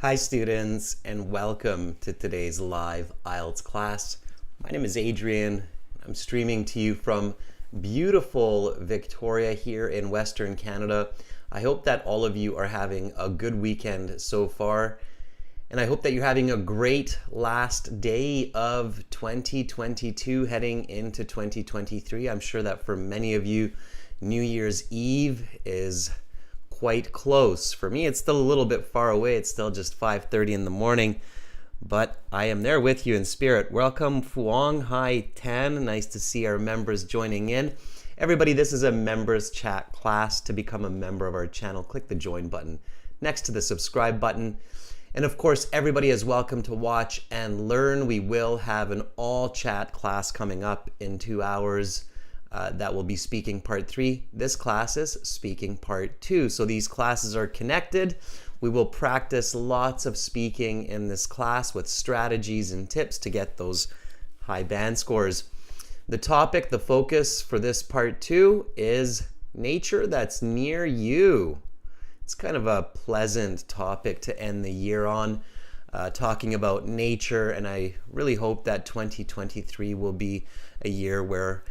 Hi students, and welcome to today's live IELTS class. My name is Adrian. I'm streaming to you from beautiful Victoria here in Western Canada. I hope that all of you are having a good weekend so far, and I hope that you're having a great last day of 2022 heading into 2023. I'm sure that for many of you, New Year's Eve is quite close. For me, it's still a little bit far away. It's still just 5:30 in the morning, but I am there with you in spirit. Welcome, Fuang. Hi, Tan. Nice to see our members joining in. Everybody, this is a members chat class. To become a member of our channel, click the join button next to the subscribe button. And of course, everybody is welcome to watch and learn. We will have an all chat class coming up in 2 hours. That will be speaking part 3. This class is speaking part 2. So these classes are connected. We will practice lots of speaking in this class with strategies and tips to get those high band scores. The topic, the focus for this part 2 is nature that's near you. It's kind of a pleasant topic to end the year on, talking about nature, and I really hope that 2023 will be a year where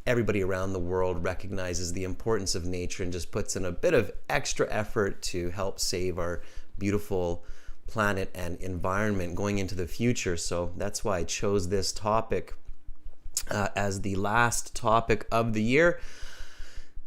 everybody around the world recognizes the importance of nature and just puts in a bit of extra effort to help save our beautiful planet and environment going into the future. So that's why I chose this topic as the last topic of the year.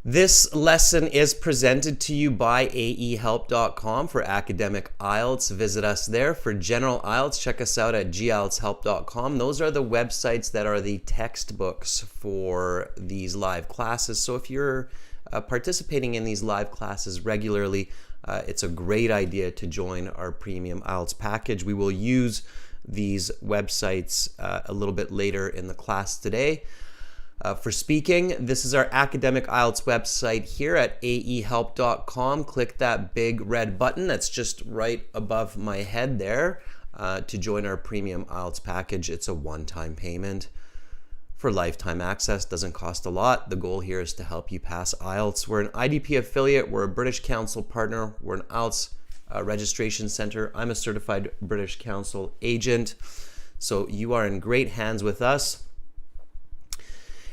This lesson is presented to you by aehelp.com for academic IELTS. Visit us there. For general IELTS, check us out at gieltshelp.com. Those are the websites that are the textbooks for these live classes. So if you're participating in these live classes regularly, it's a great idea to join our premium IELTS package. We will use these websites a little bit later in the class today. For speaking, this is our academic IELTS website here at aehelp.com. Click that big red button that's just right above my head there to join our premium IELTS package. It's a one-time payment for lifetime access. Doesn't cost a lot. The goal here is to help you pass IELTS. We're an IDP affiliate. We're a British Council partner. We're an IELTS registration center. I'm a certified British Council agent. So you are in great hands with us.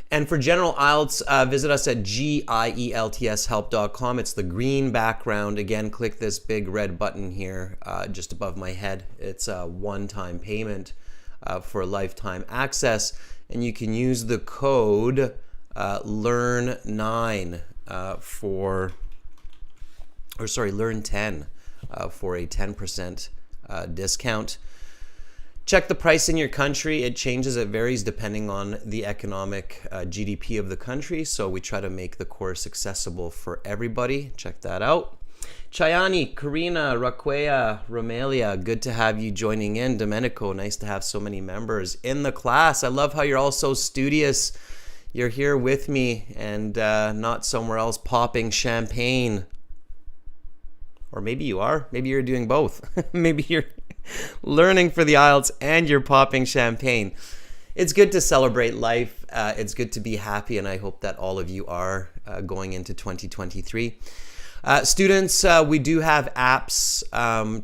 And for general IELTS, visit us at gieltshelp.com. It's the green background. Again, click this big red button here just above my head. It's a one-time payment for lifetime access. And you can use the code LEARN9 LEARN10 for a 10% discount. Check the price in your country. It changes, it varies depending on the economic GDP of the country. So we try to make the course accessible for everybody. Check that out. Chayani, Karina, Raquea, Romelia, good to have you joining in. Domenico, nice to have so many members in the class. I love how you're all so studious. You're here with me and not somewhere else popping champagne. Or maybe you are. Maybe you're doing both. Maybe you're learning for the IELTS and you're popping champagne. It's good to celebrate life. It's good to be happy, and I hope that all of you are going into 2023. Students, we do have apps.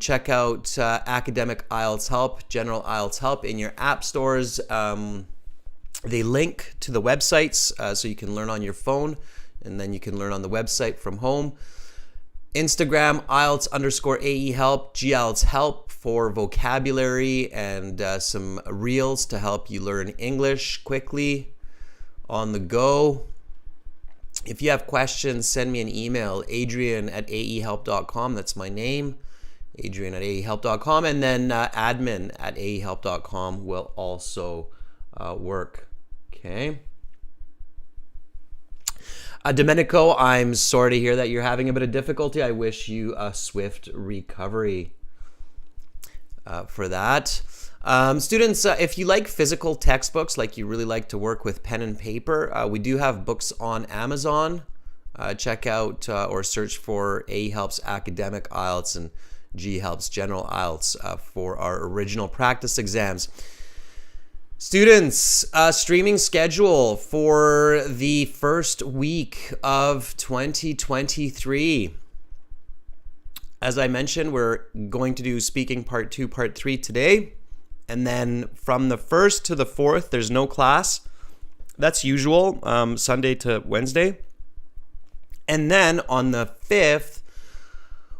Check out Academic IELTS Help, General IELTS Help in your app stores. They link to the websites so you can learn on your phone, and then you can learn on the website from home. Instagram, IELTS_AEHelp, GIELTS Help for vocabulary and some reels to help you learn English quickly on the go. If you have questions, send me an email, adrian@aehelp.com. That's my name, adrian@aehelp.com. And then admin@aehelp.com will also work. Okay. Domenico, I'm sorry to hear that you're having a bit of difficulty. I wish you a swift recovery for that. Students, if you like physical textbooks, like you really like to work with pen and paper, we do have books on Amazon. Check out or search for A Helps Academic IELTS and G Helps General IELTS for our original practice exams. Students, streaming schedule for the first week of 2023. As I mentioned, we're going to do speaking part 2, part 3 today. And then from the 1st to the 4th, there's no class. That's usual, Sunday to Wednesday. And then on the 5th,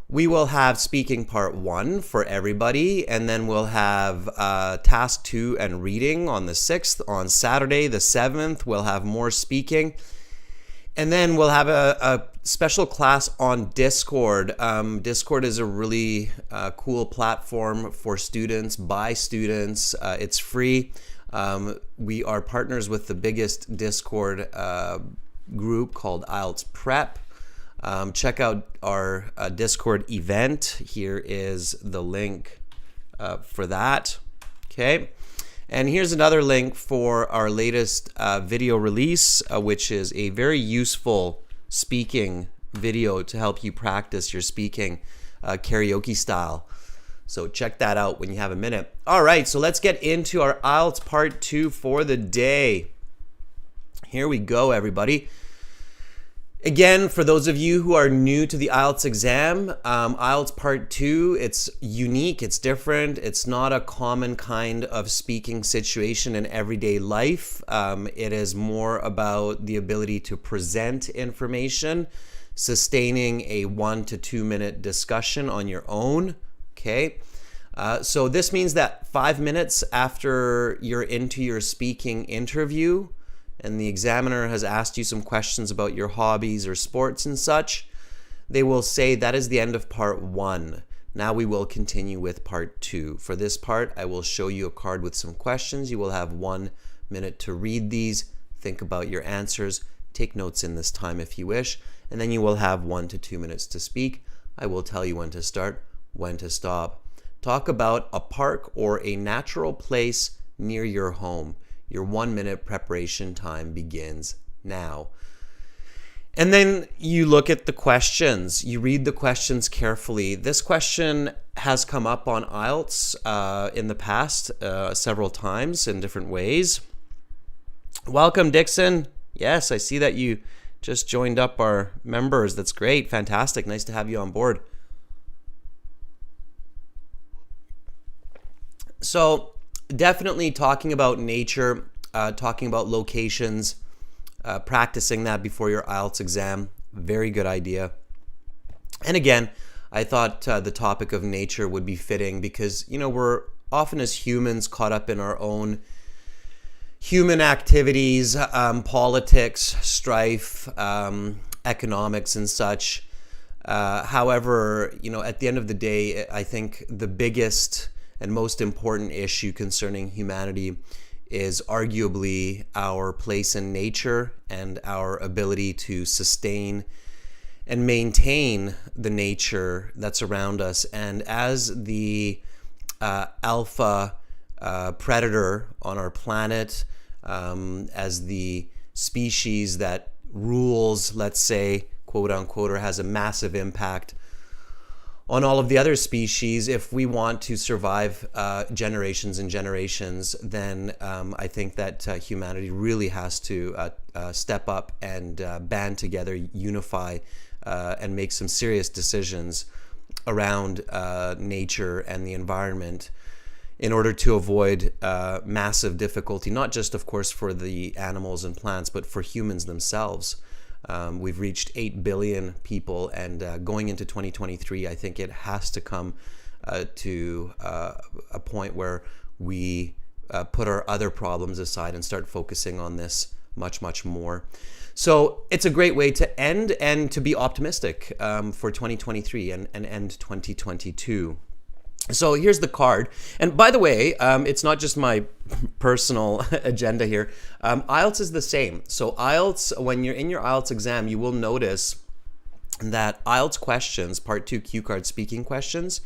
we will have speaking part 1 for everybody. And then we'll have task 2 and reading on the 6th. On Saturday, the 7th, we'll have more speaking. And then we'll have a special class on Discord. Discord is a really cool platform for students, by students. It's free. We are partners with the biggest Discord group called IELTS Prep. Check out our Discord event. Here is the link for that. Okay. And here's another link for our latest video release, which is a very useful speaking video to help you practice your speaking karaoke style. So check that out when you have a minute. All right, so let's get into our IELTS Part 2 for the day. Here we go, everybody. Again, for those of you who are new to the IELTS exam, IELTS Part 2, it's unique, it's different, it's not a common kind of speaking situation in everyday life. It is more about the ability to present information, sustaining a 1 to 2 minute discussion on your own, okay? So this means that 5 minutes after you're into your speaking interview, and the examiner has asked you some questions about your hobbies or sports and such, they will say that is the end of part 1. Now we will continue with part 2. For this part, I will show you a card with some questions. You will have 1 minute to read these, think about your answers, take notes in this time if you wish, and then you will have 1 to 2 minutes to speak. I will tell you when to start, when to stop. Talk about a park or a natural place near your home. Your 1 minute preparation time begins now. And then you look at the questions. You read the questions carefully. This question has come up on IELTS in the past several times in different ways. Welcome, Dixon. Yes, I see that you just joined up our members. That's great. Fantastic. Nice to have you on board. So, definitely talking about nature, talking about locations, practicing that before your IELTS exam. Very good idea. And again, I thought the topic of nature would be fitting because, you know, we're often as humans caught up in our own human activities, politics, strife, economics and such. However, you know, at the end of the day, I think the biggest and most important issue concerning humanity is arguably our place in nature and our ability to sustain and maintain the nature that's around us. And as the alpha predator on our planet, as the species that rules, let's say, quote unquote, or has a massive impact on all of the other species, if we want to survive generations and generations, then I think that humanity really has to step up and band together, unify, and make some serious decisions around nature and the environment in order to avoid massive difficulty, not just, of course, for the animals and plants, but for humans themselves. We've reached 8 billion people, and going into 2023, I think it has to come to a point where we put our other problems aside and start focusing on this much, much more. So it's a great way to end and to be optimistic for 2023 and end 2022. So here's the card. And by the way, it's not just my personal agenda here. IELTS is the same. So IELTS, when you're in your IELTS exam, you will notice that IELTS questions, part 2 cue card speaking questions,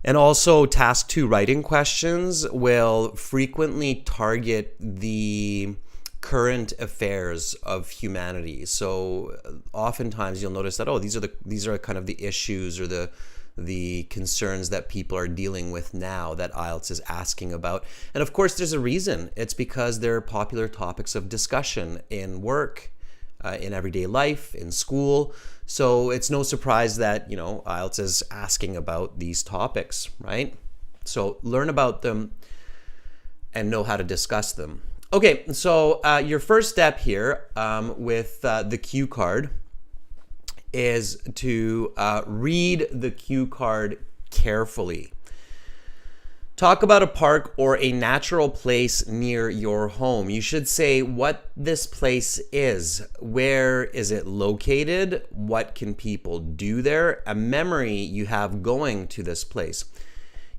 and also task 2 writing questions will frequently target the current affairs of humanity. So oftentimes you'll notice that, oh, these are kind of the issues or the concerns that people are dealing with now that IELTS is asking about. And of course, there's a reason. It's because they're popular topics of discussion in work, in everyday life, in school. So it's no surprise that, IELTS is asking about these topics, right? So learn about them and know how to discuss them. Okay, so your first step here with the cue card is to read the cue card carefully. Talk about a park or a natural place near your home. You should say what this place is. Where is it located? What can people do there? A memory you have going to this place.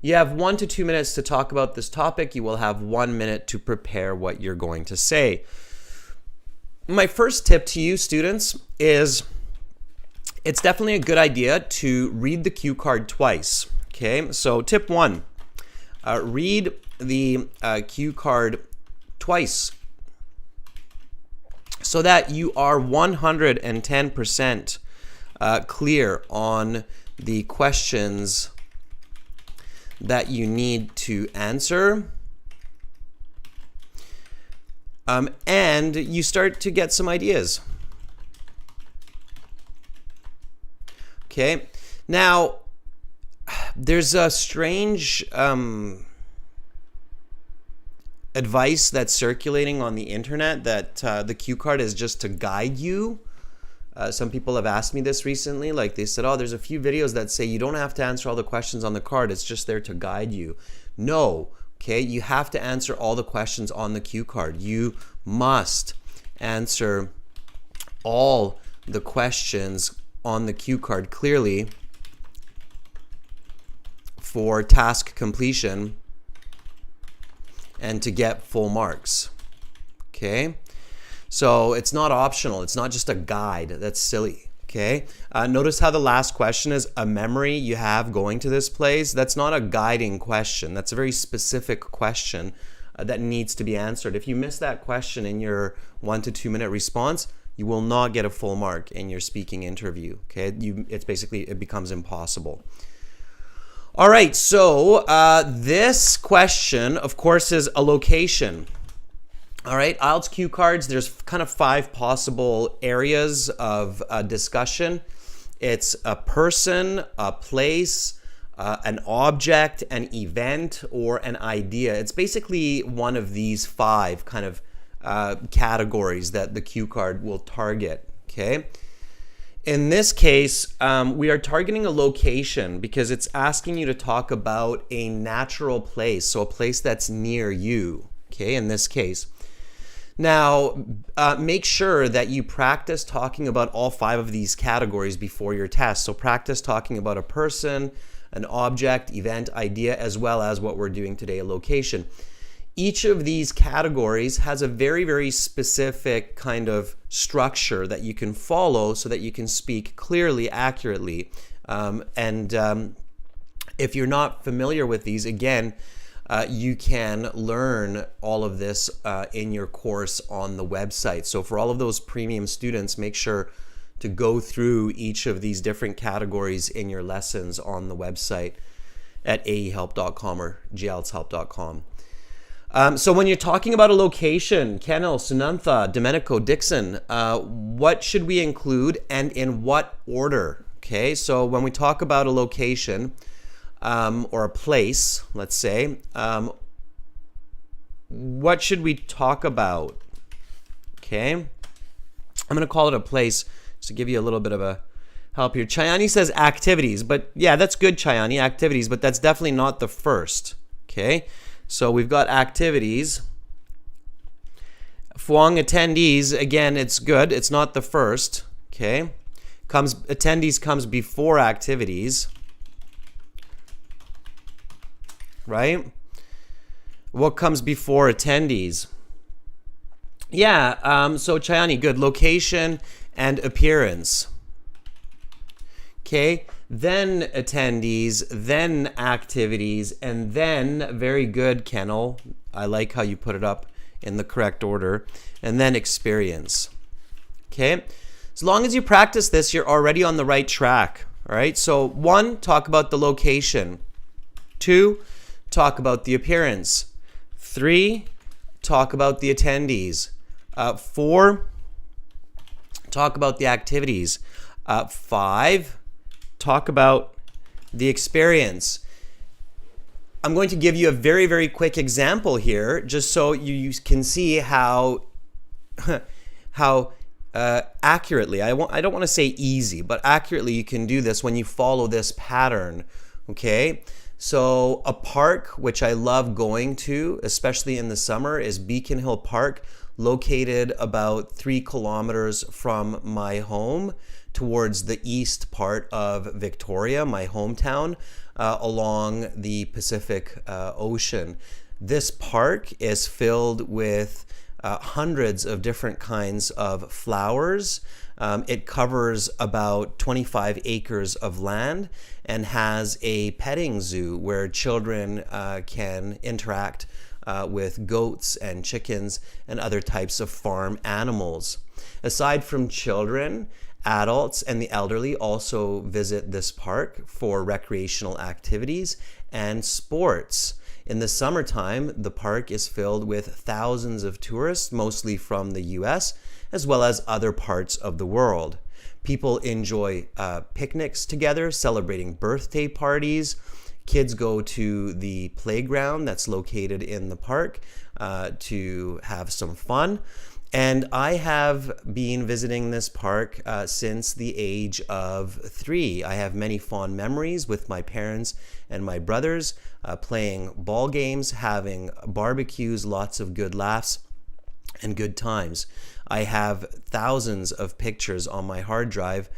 You have 1 to 2 minutes to talk about this topic. You will have 1 minute to prepare what you're going to say. My first tip to you students is it's definitely a good idea to read the cue card twice. Okay, so tip 1. Read the cue card twice so that you are 110% clear on the questions that you need to answer. And you start to get some ideas. Okay, now there's a strange advice that's circulating on the internet that the cue card is just to guide you. Some people have asked me this recently, like they said, oh, there's a few videos that say you don't have to answer all the questions on the card, it's just there to guide you. No, okay, you have to answer all the questions on the cue card. You must answer all the questions on the cue card clearly for task completion and to get full marks. Okay, so it's not optional, it's not just a guide. That's silly. Okay, notice how the last question is a memory you have going to this place. That's not a guiding question, that's a very specific question that needs to be answered. If you miss that question in your 1 to 2 minute response, you will not get a full mark in your speaking interview. Okay, it's basically, it becomes impossible. All right, so this question, of course, is a location. All right, IELTS cue cards, there's kind of 5 possible areas of discussion. It's a person, a place, an object, an event, or an idea. It's basically one of these 5 kind of categories that the cue card will target, okay? In this case, we are targeting a location because it's asking you to talk about a natural place, so a place that's near you, okay, in this case. Now, make sure that you practice talking about all 5 of these categories before your test. So practice talking about a person, an object, event, idea, as well as what we're doing today, a location. Each of these categories has a very, very specific kind of structure that you can follow so that you can speak clearly, accurately. If you're not familiar with these, again, you can learn all of this in your course on the website. So for all of those premium students, make sure to go through each of these different categories in your lessons on the website at aehelp.com or gieltshelp.com. So when you're talking about a location, Kennel, Sunantha, Domenico, Dixon, what should we include and in what order? Okay, so when we talk about a location or a place, let's say, what should we talk about? Okay, I'm going to call it a place just to give you a little bit of a help here. Chayani says activities, but yeah, that's good, Chayani, activities, but that's definitely not the first. Okay. So we've got activities. Fuang attendees, again, it's good. It's not the first. Okay. Attendees comes before activities. Right? What comes before attendees? Yeah, so Chayani, good. Location and appearance. Okay. Then attendees, then activities, and then, very good, Kennel. I like how you put it up in the correct order. And then experience. Okay? As long as you practice this, you're already on the right track. All right? So 1, talk about the location. 2, talk about the appearance. 3, talk about the attendees. 4, talk about the activities. 5, talk about the experience. I'm going to give you a very, very quick example here, just so you can see how accurately, I don't want to say easy, but accurately you can do this when you follow this pattern. Okay, so a park which I love going to, especially in the summer, is Beacon Hill Park, located about 3 kilometers from my home towards the east part of Victoria, my hometown, along the Pacific Ocean. This park is filled with hundreds of different kinds of flowers. It covers about 25 acres of land and has a petting zoo where children can interact with goats and chickens and other types of farm animals. Aside from children, adults and the elderly also visit this park for recreational activities and sports. In the summertime, the park is filled with thousands of tourists, mostly from the US, as well as other parts of the world. People enjoy picnics together, celebrating birthday parties. Kids go to the playground that's located in the park to have some fun. And I have been visiting this park since the age of 3. I have many fond memories with my parents and my brothers playing ball games, having barbecues, lots of good laughs and good times. I have thousands of pictures on my hard drive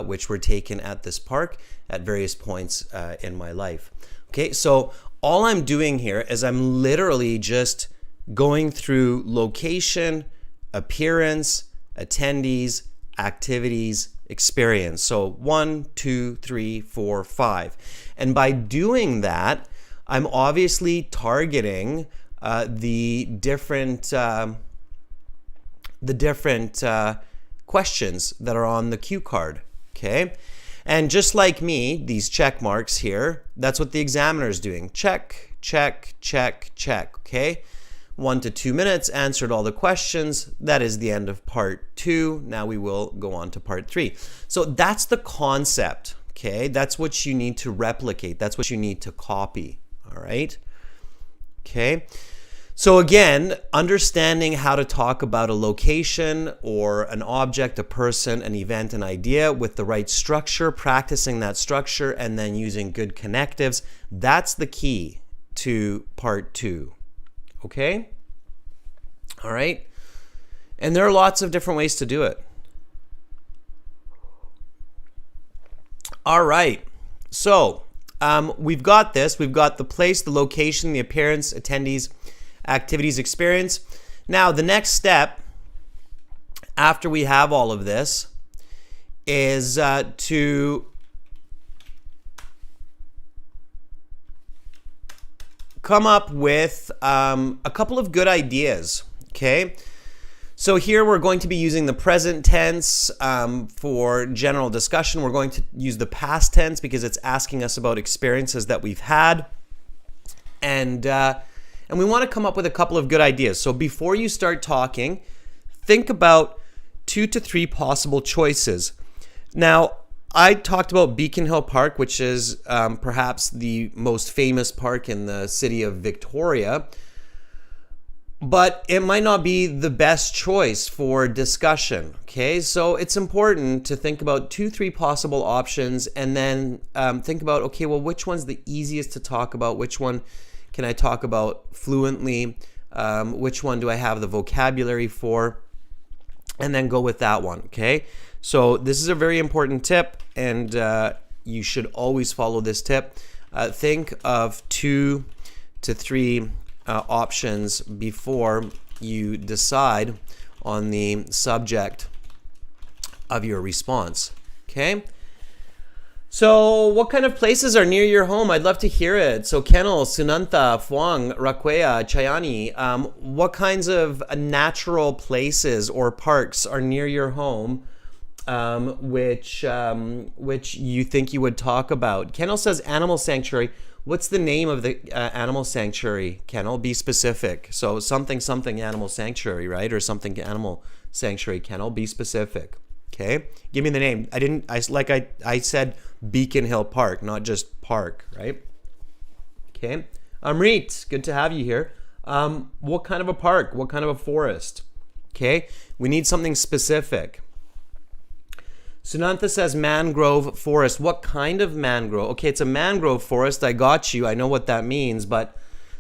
which were taken at this park at various points in my life. Okay, so all I'm doing here is I'm literally just going through location, appearance, attendees, activities, experience. So 1, 2, 3, 4, 5. And by doing that, I'm obviously targeting the different questions that are on the cue card. Okay. And just like me, these check marks here, that's what the examiner is doing. Check, check, check, check. Okay. 1 to 2 minutes, answered all the questions. That is the end of part 2. Now we will go on to part 3. So that's the concept, okay? That's what you need to replicate. That's what you need to copy, all right? Okay. So again, understanding how to talk about a location or an object, a person, an event, an idea with the right structure, practicing that structure, and then using good connectives. That's the key to part 2. Okay? All right? And there are lots of different ways to do it. All right. So, we've got this. We've got the place, the location, the appearance, attendees, activities, experience. Now, the next step after we have all of this is to come up with a couple of good ideas, okay? So here we're going to be using the present tense for general discussion. We're going to use the past tense because it's asking us about experiences that we've had. And we want to come up with a couple of good ideas. So before you start talking, think about 2 to 3 possible choices. Now, I talked about Beacon Hill Park, which is perhaps the most famous park in the city of Victoria, but it might not be the best choice for discussion, okay? So it's important to think about 2, 3 possible options and then think about, okay, well, which one's the easiest to talk about? Which one can I talk about fluently? Which one do I have the vocabulary for? And then go with that one, okay? So this is a very important tip, and you should always follow this tip. Think of 2 to 3 options before you decide on the subject of your response, okay? So what kind of places are near your home? I'd love to hear it. So Kennel, Sunantha, Phuong, Rakwea, Chayani, what kinds of natural places or parks are near your home which you think you would talk about? Kennel says animal sanctuary. What's the name of the animal sanctuary, Kennel? Be specific. So something animal sanctuary, right? Or something animal sanctuary, Kennel. Be specific. Okay, give me the name. I said Beacon Hill Park, not just park, right? Okay, Amrit, good to have you here. What kind of a park? What kind of a forest? Okay, we need something specific. Sunantha says mangrove forest. What kind of mangrove? Okay, it's a mangrove forest. I got you. I know what that means, but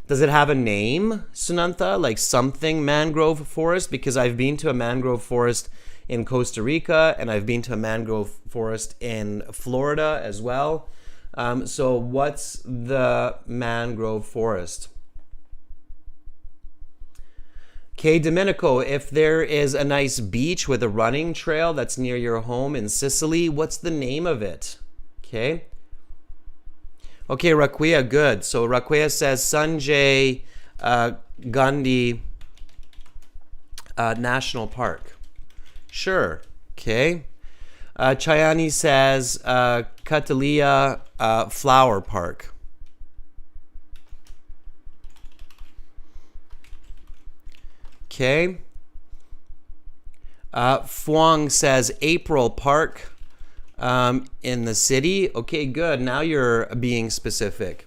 does it have a name, Sunantha? Like something mangrove forest? Because I've been to a mangrove forest in Costa Rica, and I've been to a mangrove forest in Florida as well. So what's the mangrove forest? Okay, Domenico, if there is a nice beach with a running trail that's near your home in Sicily, what's the name of it? Okay. Okay, Raquia, good. So Raquia says Sanjay Gandhi National Park. Sure. Okay. Chayani says Catalia Flower Park. Okay. Fuang says April Park in the city. Okay, good. Now you're being specific.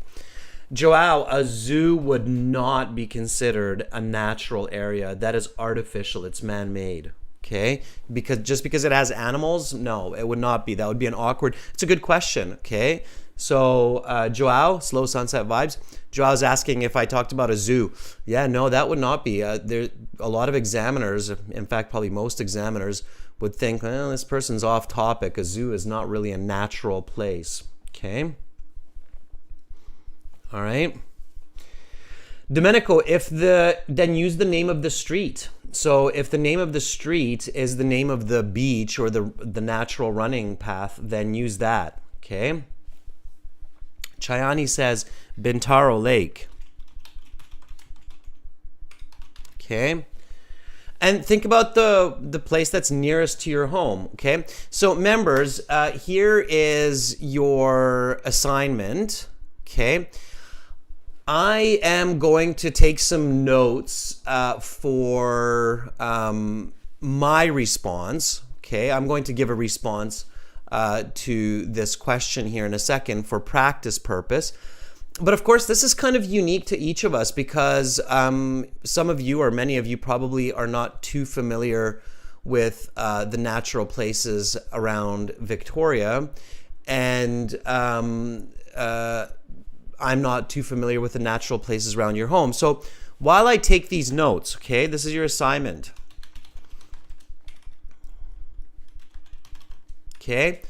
Joao, a zoo would not be considered a natural area. That is artificial. It's man-made. Okay, because it has animals, no, it would not be. That would be an awkward. It's a good question. Okay, so Joao, Slow Sunset Vibes. Joao's asking if I talked about a zoo. Yeah, no, that would not be. There, a lot of examiners, in fact, probably most examiners, would think, well, this person's off topic. A zoo is not really a natural place. Okay. All right. Domenico, then use the name of the street. So if the name of the street is the name of the beach or the natural running path, then use that. Okay. Chayani says Bintaro Lake. Okay. And think about the place that's nearest to your home. Okay. So members, here is your assignment. Okay. I am going to take some notes for my response. Okay, I'm going to give a response to this question here in a second for practice purpose. But of course, this is kind of unique to each of us because some of you or many of you probably are not too familiar with the natural places around Victoria. And I'm not too familiar with the natural places around your home. So while I take these notes, okay, this is your assignment. Okay.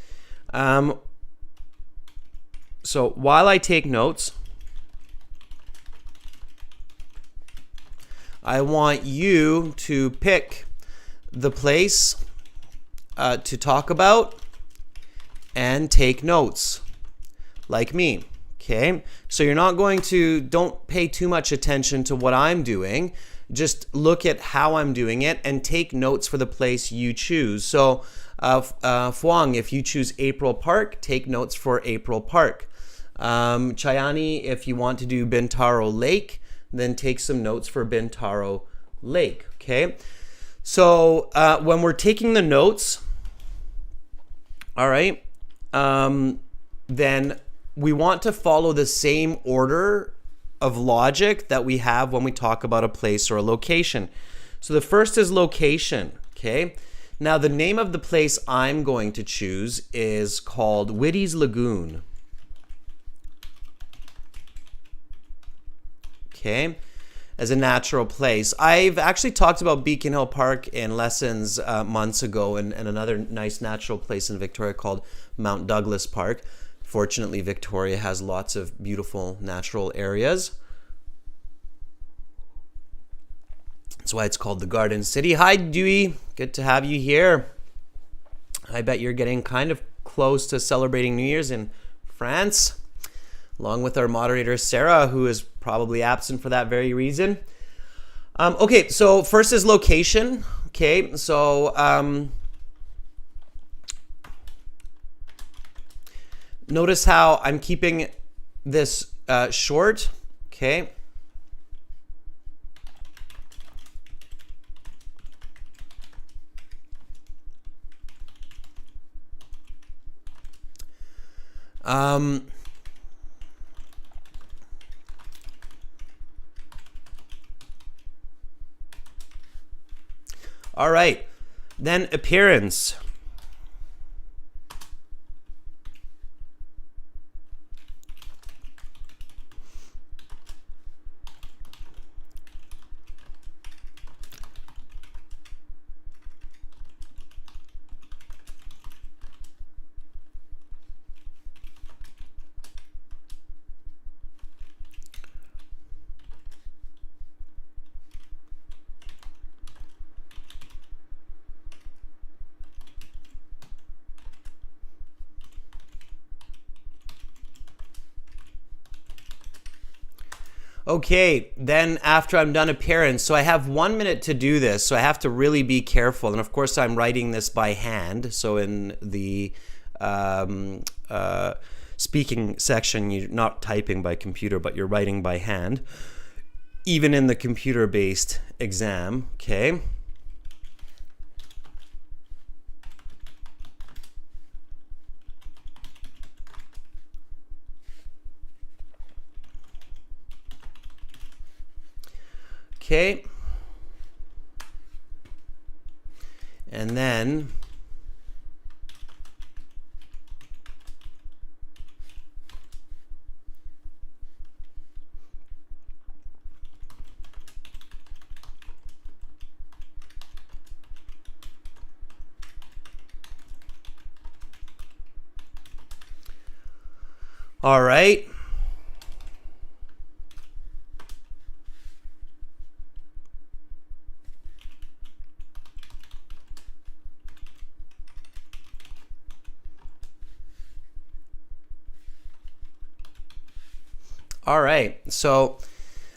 So while I take notes, I want you to pick the place to talk about and take notes, like me. Okay, so you're not going to, don't pay too much attention to what I'm doing. Just look at how I'm doing it and take notes for the place you choose. So, Fuang, if you choose April Park, take notes for April Park. Chayani, if you want to do Bintaro Lake, then take some notes for Bintaro Lake. Okay, so when we're taking the notes, all right, then we want to follow the same order of logic that we have when we talk about a place or a location. So the first is location, okay? Now the name of the place I'm going to choose is called Whitty's Lagoon. Okay, as a natural place. I've actually talked about Beacon Hill Park in lessons months ago and another nice natural place in Victoria called Mount Douglas Park. Fortunately, Victoria has lots of beautiful natural areas. That's why it's called the Garden City. Hi, Dewey. Good to have you here. I bet you're getting kind of close to celebrating New Year's in France, along with our moderator, Sarah, who is probably absent for that very reason. Okay, so first is location. Okay, so notice how I'm keeping this short, okay? All right, then appearance. Okay, then after I'm done appearance, so I have 1 minute to do this, so I have to really be careful. And of course, I'm writing this by hand. So in the speaking section, you're not typing by computer, but you're writing by hand, even in the computer-based exam, okay? Okay, and then all right. All right, so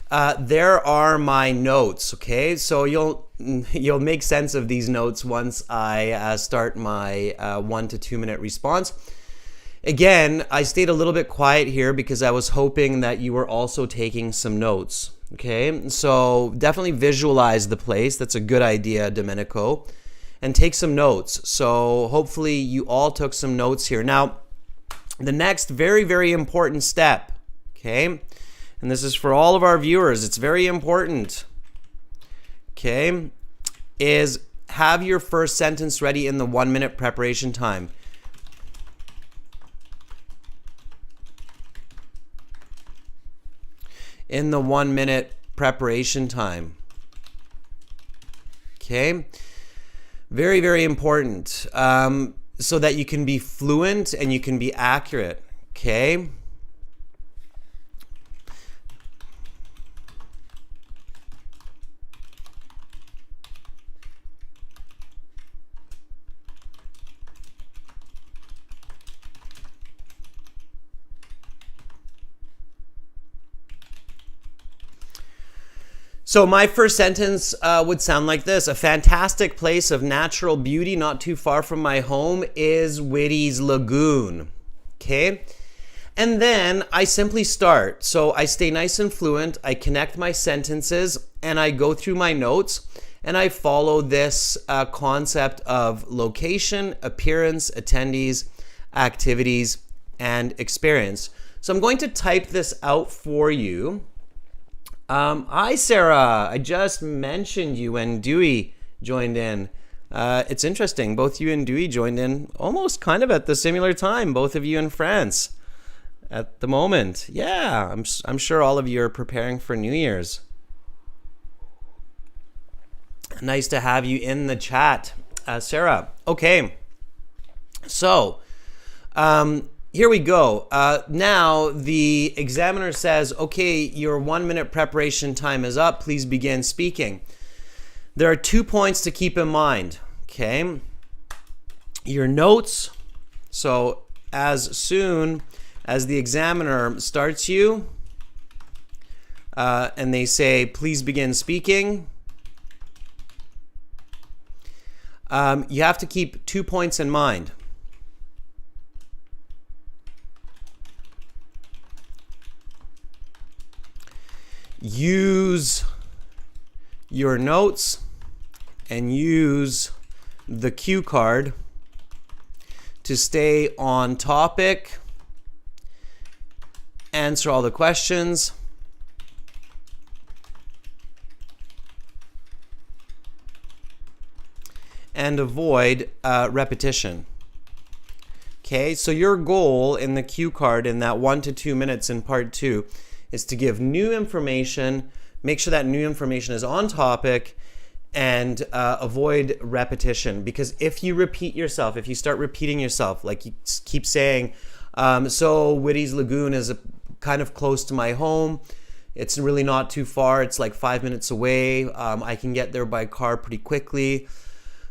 there are my notes. Okay, so you'll make sense of these notes once I start my 1 to 2 minute response. Again, I stayed a little bit quiet here because I was hoping that you were also taking some notes. Okay, so definitely visualize the place. That's a good idea, Domenico, and take some notes. So hopefully you all took some notes here. Now, the next very, very important step. Okay, and this is for all of our viewers, it's very important, okay, is have your first sentence ready in the 1 minute preparation time. In the 1 minute preparation time. Okay, very, very important, so that you can be fluent and you can be accurate, okay? So my first sentence would sound like this. A fantastic place of natural beauty not too far from my home is Whitty's Lagoon. Okay? And then I simply start. So I stay nice and fluent. I connect my sentences and I go through my notes and I follow this concept of location, appearance, attendees, activities, and experience. So I'm going to type this out for you. Hi, Sarah. I just mentioned you when Dewey joined in. It's interesting. Both you and Dewey joined in almost kind of at the similar time, both of you in France at the moment. Yeah, I'm sure all of you are preparing for New Year's. Nice to have you in the chat, Sarah. Okay, so here we go. Now the examiner says, okay, your 1 minute preparation time is up. Please begin speaking. There are 2 points to keep in mind, okay? Your notes. So as soon as the examiner starts you and they say, please begin speaking, you have to keep 2 points in mind. Use your notes and use the cue card to stay on topic answer all the questions. And avoid repetition. Okay, so your goal in the cue card in that 1 to 2 minutes in part 2 is to give new information, make sure that new information is on topic, and avoid repetition. Because if you repeat yourself, if you start repeating yourself, like you keep saying, so Whitty's Lagoon is kind of close to my home, it's really not too far, it's like 5 minutes away, I can get there by car pretty quickly,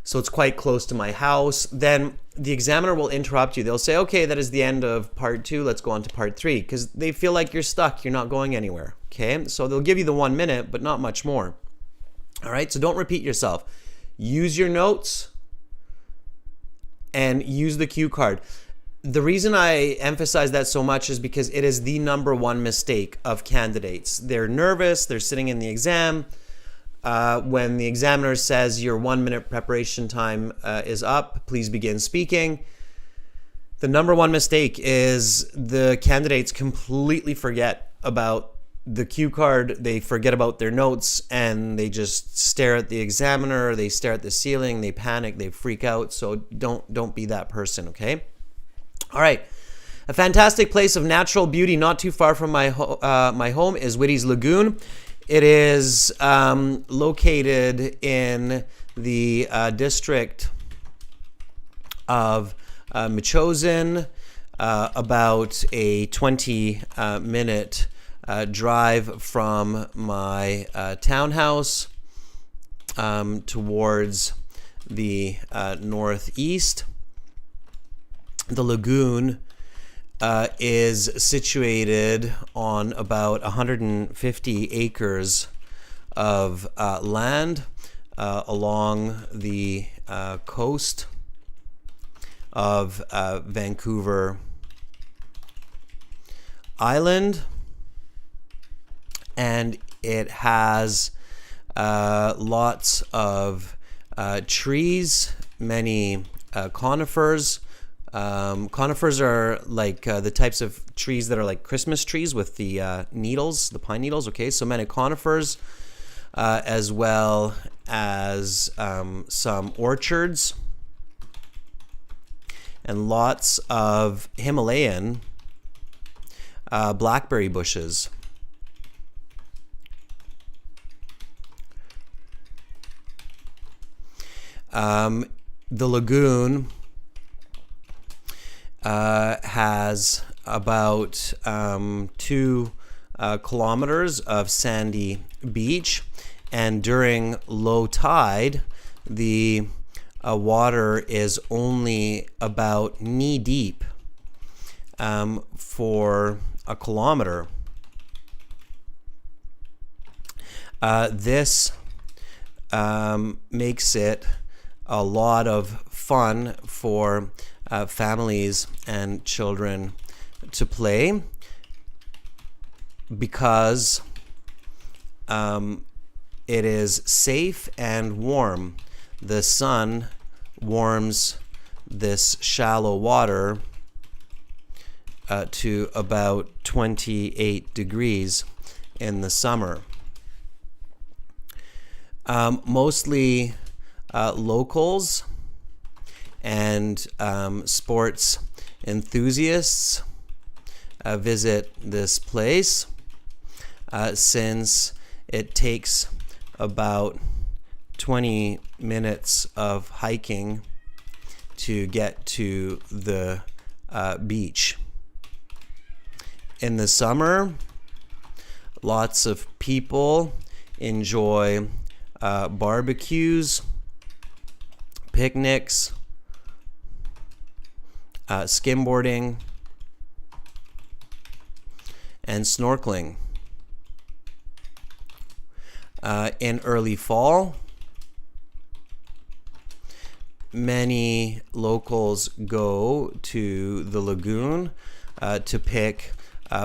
so it's quite close to my house, then the examiner will interrupt you. They'll say, okay, that is the end of part 2, let's go on to part 3, because they feel like you're stuck, you're not going anywhere. Okay, so they'll give you the 1 minute, but not much more. All right, so don't repeat yourself. Use your notes and use the cue card. The reason I emphasize that so much is because it is the #1 mistake of candidates. They're nervous, they're sitting in the exam. When the examiner says your 1 minute preparation time is up, please begin speaking. The #1 mistake is the candidates completely forget about the cue card, they forget about their notes, and they just stare at the examiner, they stare at the ceiling, they panic, they freak out. So don't be that person, okay? All right. A fantastic place of natural beauty not too far from my home is Whitty's Lagoon. It is located in the district of Michoacin, about a 20-minute drive from my townhouse towards the northeast. The lagoon is situated on about 150 acres of land along the coast of Vancouver Island, and it has lots of trees, many conifers. Conifers are like the types of trees that are like Christmas trees with the needles, the pine needles. Okay, so many conifers, as well as some orchards, and lots of Himalayan blackberry bushes. The lagoon has about 2 kilometers of sandy beach, and during low tide, the water is only about knee deep for a kilometer. This makes it a lot of fun for families and children to play, because it is safe and warm. The sun warms this shallow water to about 28 degrees in the summer. Mostly locals and sports enthusiasts visit this place, since it takes about 20 minutes of hiking to get to the beach. In the summer, lots of people enjoy barbecues, picnics, skimboarding, and snorkeling. In early fall, many locals go to the lagoon to pick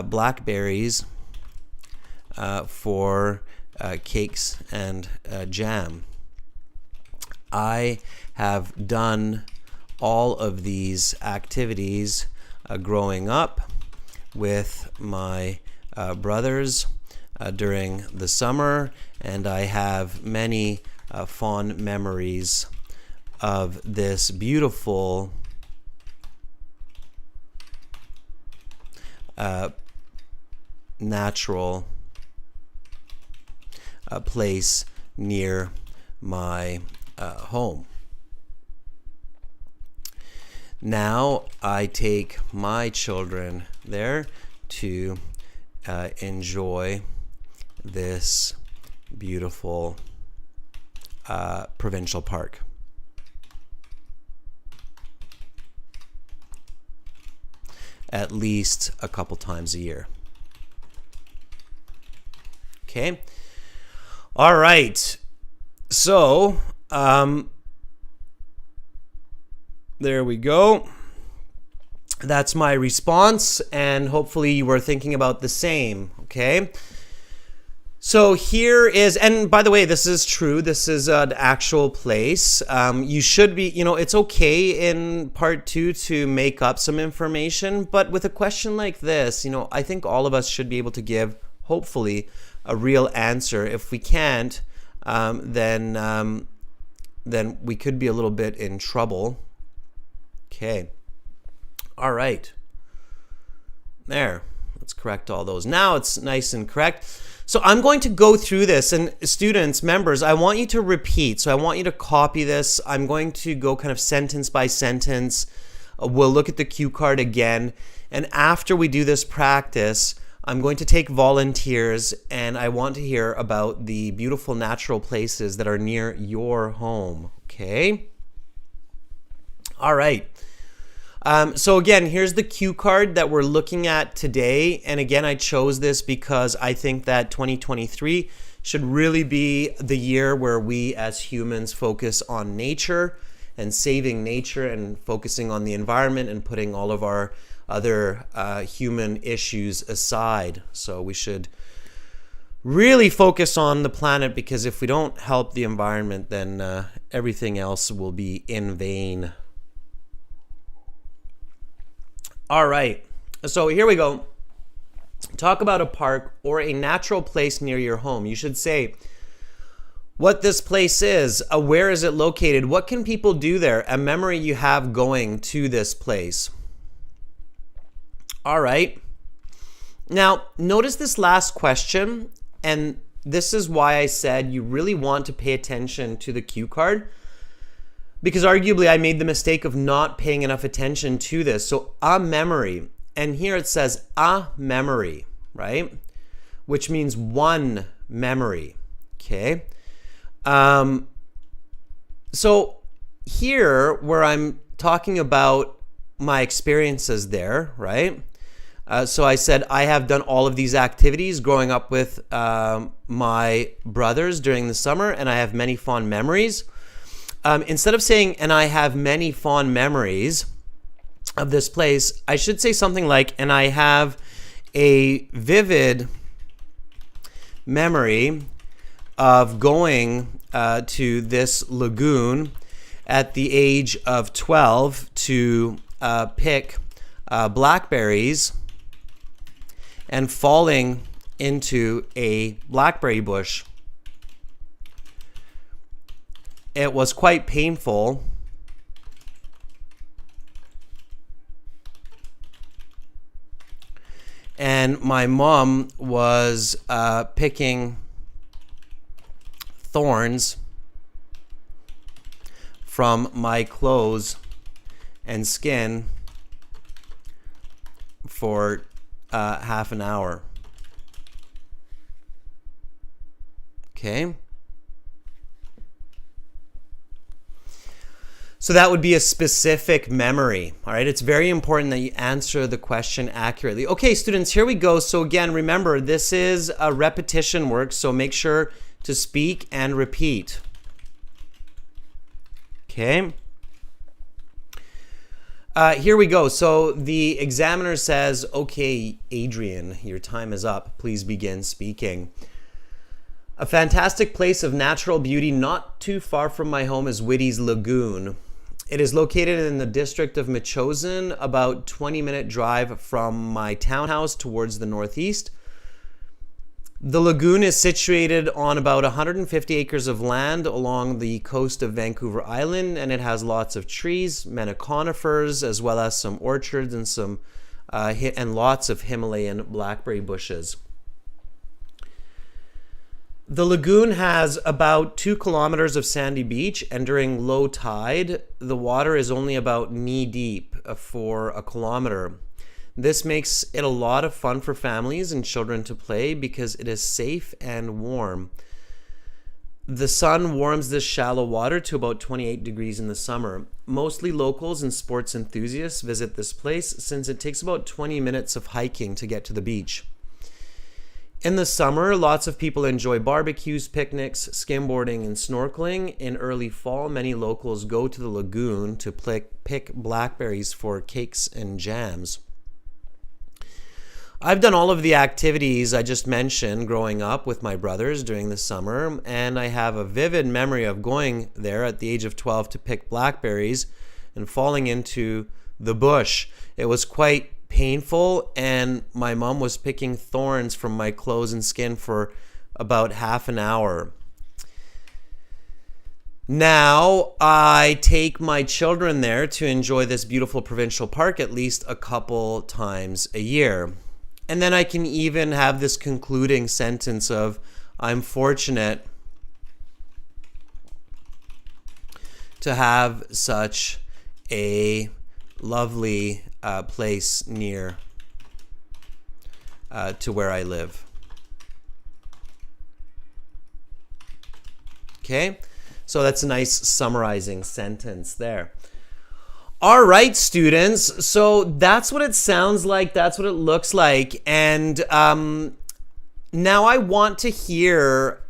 blackberries for cakes and jam. I have done all of these activities growing up with my brothers during the summer, and I have many fond memories of this beautiful natural place near my home. Now I take my children there to enjoy this beautiful provincial park. At least a couple times a year. Okay. All right. So, there we go. That's my response, and hopefully you were thinking about the same, okay? So here is, and by the way, this is true. This is an actual place. You should be, it's okay in part 2 to make up some information, but with a question like this, I think all of us should be able to give, hopefully, a real answer. If we can't, then we could be a little bit in trouble. Okay. All right. There. Let's correct all those. Now it's nice and correct. So I'm going to go through this, and students, members, I want you to repeat. So I want you to copy this. I'm going to go kind of sentence by sentence. We'll look at the cue card again. And after we do this practice, I'm going to take volunteers, and I want to hear about the beautiful natural places that are near your home. Okay? All right. So again, here's the cue card that we're looking at today. And again, I chose this because I think that 2023 should really be the year where we as humans focus on nature and saving nature and focusing on the environment and putting all of our other human issues aside. So we should really focus on the planet, because if we don't help the environment, then everything else will be in vain. All right, so here we go. Talk about a park or a natural place near your home. You should say what this place is, where is it located, what can people do there, a memory you have going to this place. All right. Now, notice this last question, and this is why I said you really want to pay attention to the cue card, because arguably I made the mistake of not paying enough attention to this. So a memory, and here it says a memory, right? Which means one memory, okay? So here where I'm talking about my experiences there, right? So I said I have done all of these activities growing up with my brothers during the summer, and I have many fond memories. Instead of saying, and I have many fond memories of this place, I should say something like, and I have a vivid memory of going to this lagoon at the age of 12 to pick blackberries and falling into a blackberry bush. It was quite painful. And my mom was picking thorns from my clothes and skin for half an hour. Okay. So that would be a specific memory, all right? It's very important that you answer the question accurately. Okay, students, here we go. So again, remember, this is a repetition work, so make sure to speak and repeat. Okay. Here we go. So the examiner says, okay, Adrian, your time is up. Please begin speaking. A fantastic place of natural beauty not too far from my home is Whitty's Lagoon. It is located in the district of Metchosin, about 20-minute drive from my townhouse towards the northeast. The lagoon is situated on about 150 acres of land along the coast of Vancouver Island, and it has lots of trees, many conifers, as well as some orchards and some and lots of Himalayan blackberry bushes. The lagoon has about 2 kilometers of sandy beach, and during low tide, the water is only about knee deep for a kilometer. This makes it a lot of fun for families and children to play because it is safe and warm. The sun warms this shallow water to about 28 degrees in the summer. Mostly locals and sports enthusiasts visit this place since it takes about 20 minutes of hiking to get to the beach. In the summer, lots of people enjoy barbecues, picnics, skimboarding, and snorkeling. In early fall, many locals go to the lagoon to pick blackberries for cakes and jams. I've done all of the activities I just mentioned growing up with my brothers during the summer, and I have a vivid memory of going there at the age of 12 to pick blackberries and falling into the bush. It was quite painful, and my mom was picking thorns from my clothes and skin for about half an hour. Now I take my children there to enjoy this beautiful provincial park at least a couple times a year. And then I can even have this concluding sentence of, I'm fortunate to have such a lovely place near to where I live. Okay, so that's a nice summarizing sentence there. All right, students, so that's what it sounds like, that's what it looks like, and now I want to hear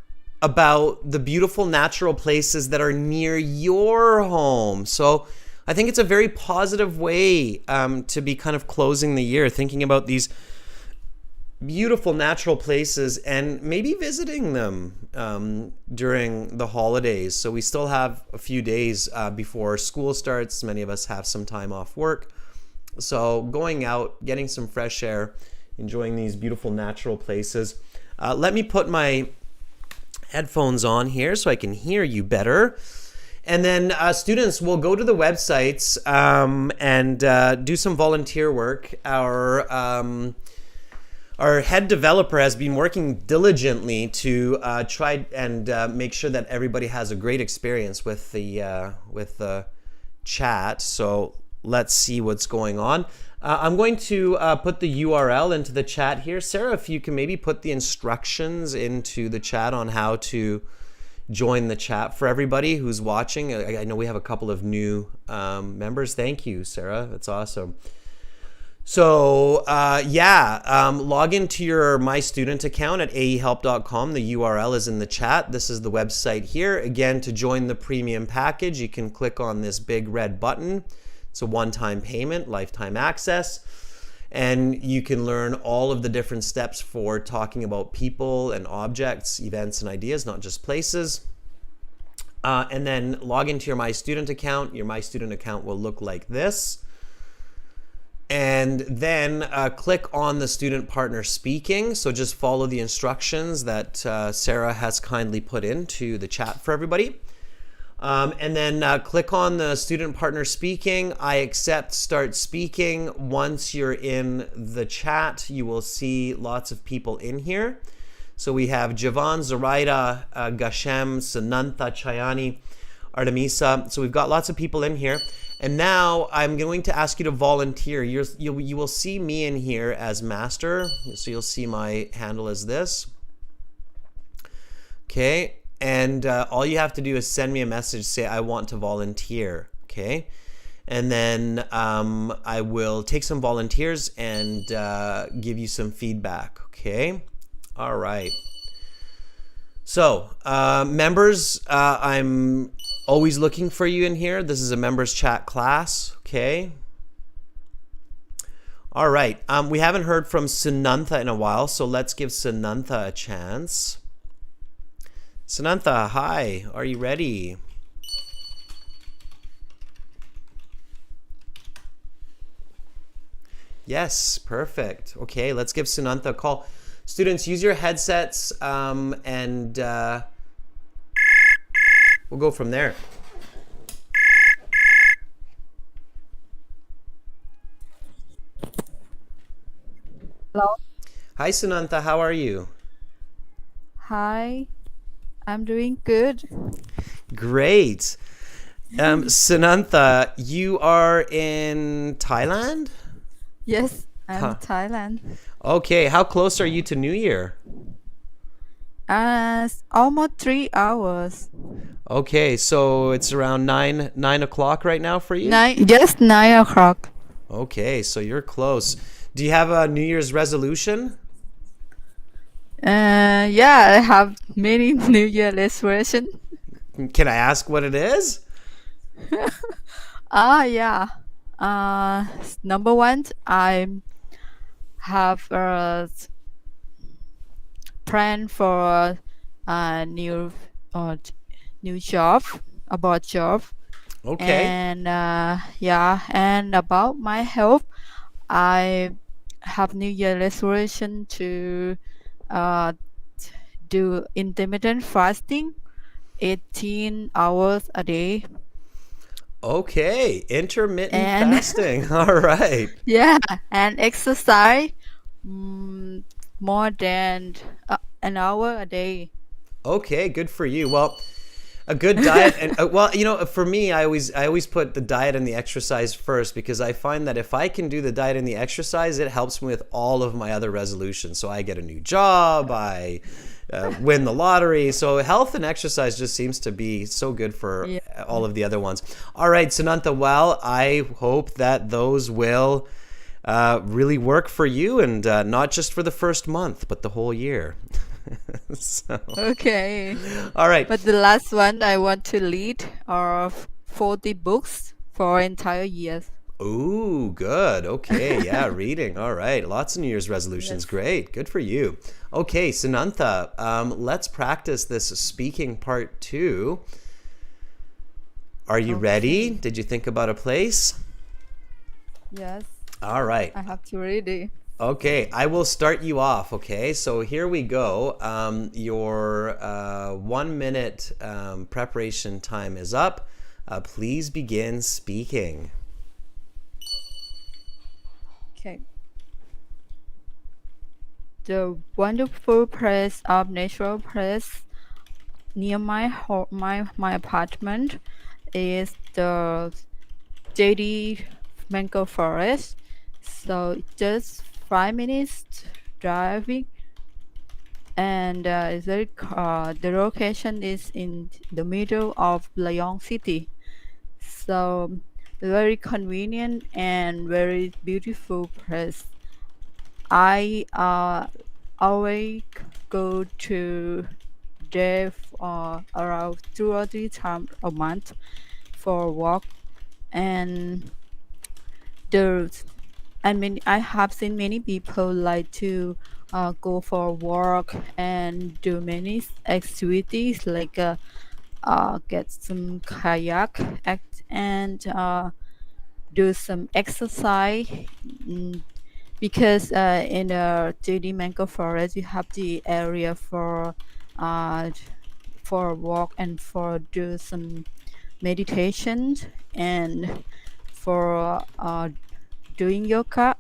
about the beautiful natural places that are near your home. So I think it's a very positive way to be kind of closing the year, thinking about these beautiful natural places and maybe visiting them during the holidays. So we still have a few days before school starts. Many of us have some time off work. So going out, getting some fresh air, enjoying these beautiful natural places. Let me put my headphones on here so I can hear you better. And then students will go to the websites and do some volunteer work. Our head developer has been working diligently to try and make sure that everybody has a great experience with the chat. So let's see what's going on. I'm going to put the URL into the chat here. Sarah, if you can maybe put the instructions into the chat on how to join the chat for everybody who's watching. I know we have a couple of new members. Thank you, Sarah. That's awesome. So log into your My Student account at aehelp.com. The URL is in the chat. This is the website here. Again, to join the premium package, you can click on this big red button. It's a one-time payment, lifetime access. And you can learn all of the different steps for talking about people and objects, events and ideas, not just places. And then log into your My Student account. Your My Student account will look like this. And then click on the student partner speaking. So just follow the instructions that Sarah has kindly put into the chat for everybody. And then click on the student partner speaking. I accept start speaking. Once you're in the chat, you will see lots of people in here. So we have Javan, Zoraida, Gashem, Sanantha, Chayani, Artemisa. So we've got lots of people in here. And now I'm going to ask you to volunteer. You will see me in here as master. So you'll see my handle as this. Okay. And all you have to do is send me a message, say, I want to volunteer. Okay. And then I will take some volunteers and give you some feedback. Okay. All right. So members, I'm always looking for you in here. This is a members chat class. Okay. All right. We haven't heard from Sunantha in a while, so let's give Sunantha a chance. Sunantha, hi. Are you ready? Yes, perfect. Okay, let's give Sunantha a call. Students, use your headsets and we'll go from there. Hello. Hi, Sunantha. How are you? Hi. I'm doing good. Great. Sunantha, you are in Thailand? Yes, I'm Huh. Thailand. Okay, how close are you to New Year? It's almost 3 hours. Okay, so it's around nine o'clock right now for you? Just 9 o'clock. Okay, so you're close. Do you have a New Year's resolution? Yeah, I have many New Year resolution. Can I ask what it is? Yeah. Number one, I have a plan for a uh, new job, about job, Okay. and yeah, and about my health. I have New Year resolution to uh, do intermittent fasting, 18 hours a day, Okay, intermittent and fasting. All right. yeah, and exercise mm, more than an hour a day. Okay, good for you. Well, a good diet and well, for me, I always put the diet and the exercise first because I find that if I can do the diet and the exercise, it helps me with all of my other resolutions. So I get a new job, I win the lottery. So health and exercise just seems to be so good for Yeah. all of the other ones. All right, Sunantha, well, I hope that those will really work for you and not just for the first month, but the whole year. So, Okay. all right. But the last one I want to read are 40 books for entire years. Ooh, good. Okay, yeah, reading. All right, lots of New Year's resolutions. Yes. Great, good for you. Okay, Sunantha, let's practice this speaking part 2. Are you ready? Okay. Did you think about a place? Yes. All right. I have to read it. Okay, I will start you off. Okay, so here we go. Your 1 minute preparation time is up. Please begin speaking. Okay. The wonderful place of natural place near my apartment is the JD mango forest. So just 5 minutes driving, and the location is in the middle of Leon City. So very convenient and very beautiful place. I always go to there around 2 or 3 times a month for a walk, and there's I have seen many people like to go for a walk and do many activities like get some kayak act and do some exercise. Mm, because in the JD Mango Forest you have the area uh, for a walk and for do some meditation and for doing yoga,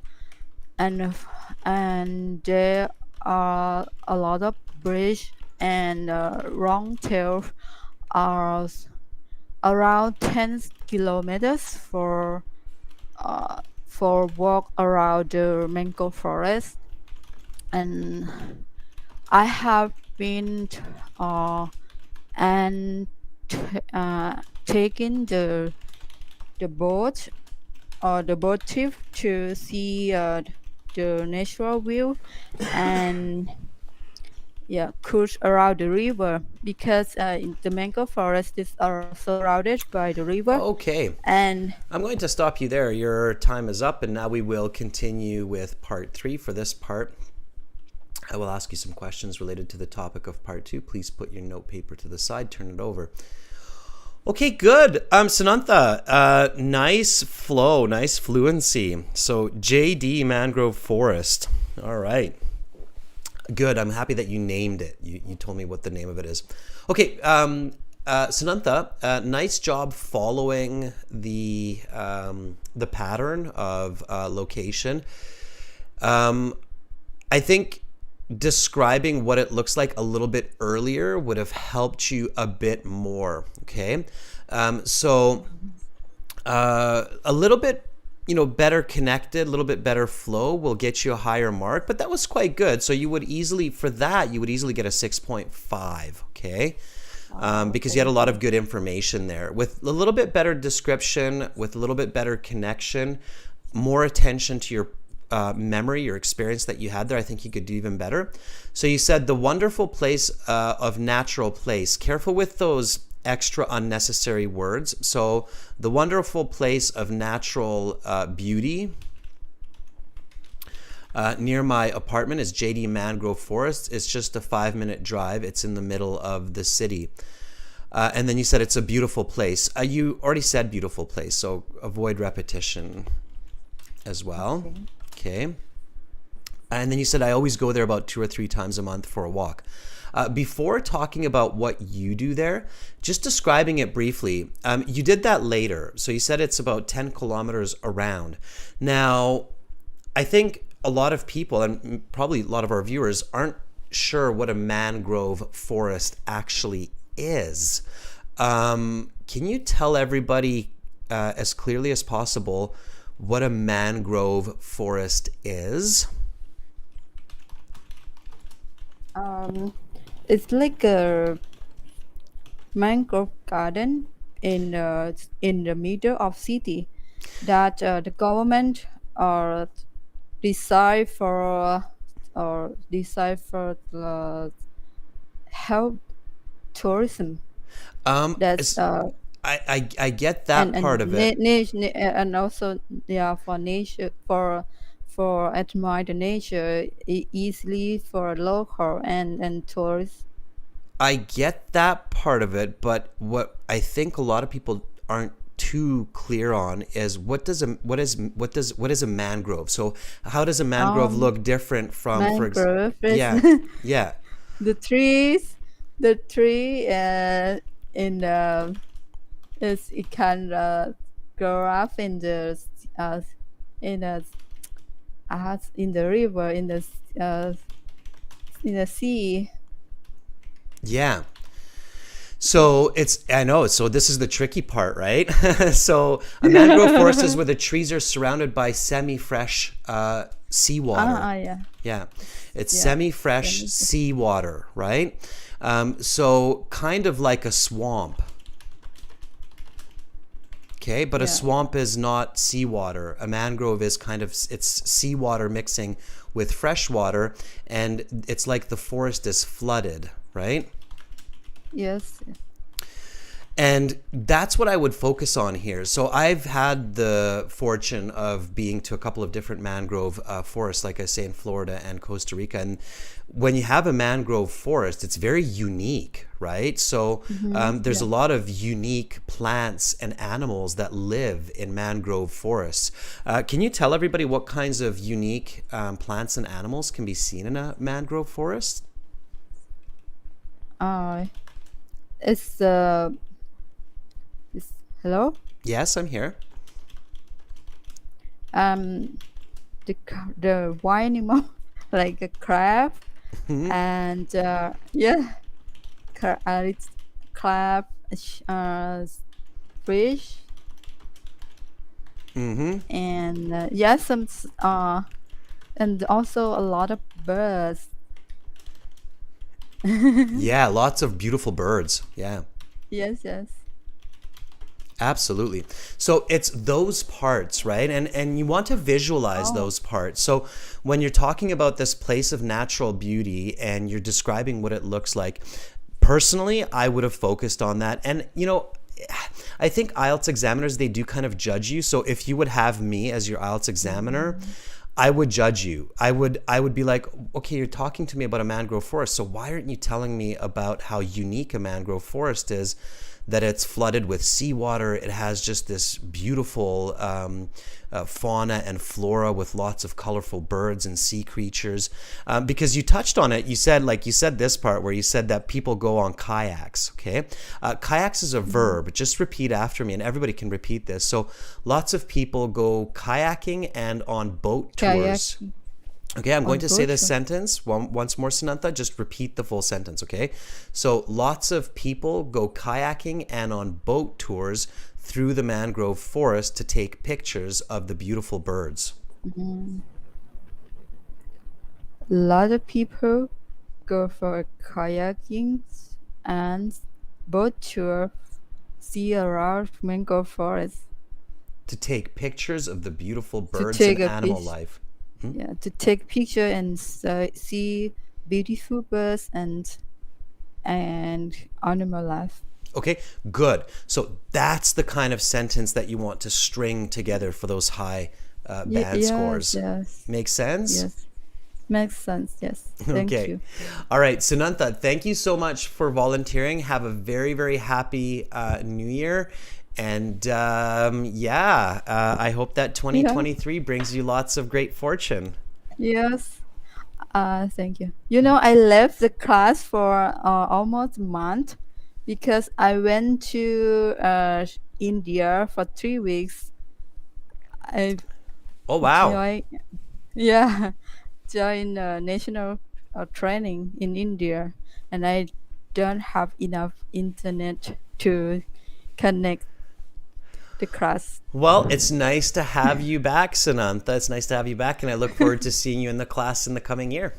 and there are a lot of bridge and long tail are around 10 kilometers for walk around the mango forest. And I have been and taken the boat or the boat trip to see the natural view and yeah, cruise around the river because the mango forest is surrounded by the river. Okay, And I'm going to stop you there. Your time is up, and now we will continue with part 3. For this part, I will ask you some questions related to the topic of part 2. Please put your note paper to the side, turn it over. Okay, good. Sanantha, nice flow, nice fluency. So JD Mangrove Forest. All right. Good. I'm happy that you named it. You told me what the name of it is. Okay, Sanantha, nice job following the pattern of location. I think describing what it looks like a little bit earlier would have helped you a bit more. Okay, so a little bit, better connected, a little bit better flow will get you a higher mark, but that was quite good. So you would easily, for that, you would easily get a 6.5. Okay. Because you had a lot of good information there with a little bit better description, with a little bit better connection, more attention to your memory, your experience that you had there. I think you could do even better. So you said the wonderful place of natural place. Careful with those extra unnecessary words. So the wonderful place of natural beauty. Near my apartment is JD Mangrove Forest. It's just a 5-minute drive. It's in the middle of the city. And then you said it's a beautiful place. You already said beautiful place, so avoid repetition as well. Okay. And then you said I always go there about 2 or 3 times a month for a walk. Before talking about what you do there, just describing it briefly, you did that later. So you said it's about 10 kilometers around. Now, I think a lot of people, and probably a lot of our viewers, aren't sure what a mangrove forest actually is. Can you tell everybody as clearly as possible what a mangrove forest is? It's like a mangrove garden in the middle of city that the government decide for help tourism. That's I get that part of it. And also for nature, for admire the nature easily for local and tourists. I get that part of it, but what I think a lot of people aren't too clear on is what is a mangrove? So how does a mangrove look different from mangrove yeah the tree in the it can grow up in the in the in the river in the sea. Yeah. So I know. So this is the tricky part, right? So a mangrove forest is where the trees are surrounded by semi-fresh seawater. Yeah. It's semi-fresh seawater, right? So kind of like a swamp. Okay, but a swamp is not seawater. A mangrove is it's seawater mixing with fresh water, and it's like the forest is flooded, right? Yes. And that's what I would focus on here. So I've had the fortune of being to a couple of different mangrove forests, like I say, in Florida and Costa Rica. And when you have a mangrove forest, it's very unique, right? So there's a lot of unique plants and animals that live in mangrove forests. Can you tell everybody what kinds of unique plants and animals can be seen in a mangrove forest? It's hello? Yes, I'm here. The wild animal like a crab and it's crab, fish, and some and also a lot of birds. Yeah, lots of beautiful birds. Yeah. Yes. Absolutely. So it's those parts, right? And you want to visualize those parts. So when you're talking about this place of natural beauty and you're describing what it looks like, personally, I would have focused on that. And, I think IELTS examiners, they do kind of judge you. So if you would have me as your IELTS examiner, I would judge you. I would be like, okay, you're talking to me about a mangrove forest. So why aren't you telling me about how unique a mangrove forest is that it's flooded with seawater. It has just this beautiful fauna and flora with lots of colorful birds and sea creatures. Because you touched on it, you said this part where you said that people go on kayaks. Okay, kayaks is a verb. Just repeat after me, and everybody can repeat this. So lots of people go kayaking and on boat tours. Kayak Okay, I'm going on to say boat. this sentence once more, Sanantha. Just repeat the full sentence, okay? So, lots of people go kayaking and on boat tours through the mangrove forest to take pictures of the beautiful birds. A lot of people go for kayaking and boat tour, see around mangrove forest. To take pictures of the beautiful To birds take and a animal pic- life. Yeah, to take picture and see beautiful birds and animal life. Okay, good. So, that's the kind of sentence that you want to string together for those high band scores. Yes, Make sense? yes. Makes sense, yes. Thank Okay. you. All right, Sanantha, thank you so much for volunteering. Have a very, very happy New Year. And I hope that 2023 brings you lots of great fortune. Yes. Thank you. You know, I left the class for almost a month because I went to India for 3 weeks. I Oh, wow. joined, yeah, joined national training in India, and I don't have enough internet to connect the class. Well, it's nice to have you back, Sanantha. It's nice to have you back, and I look forward to seeing you in the class in the coming year.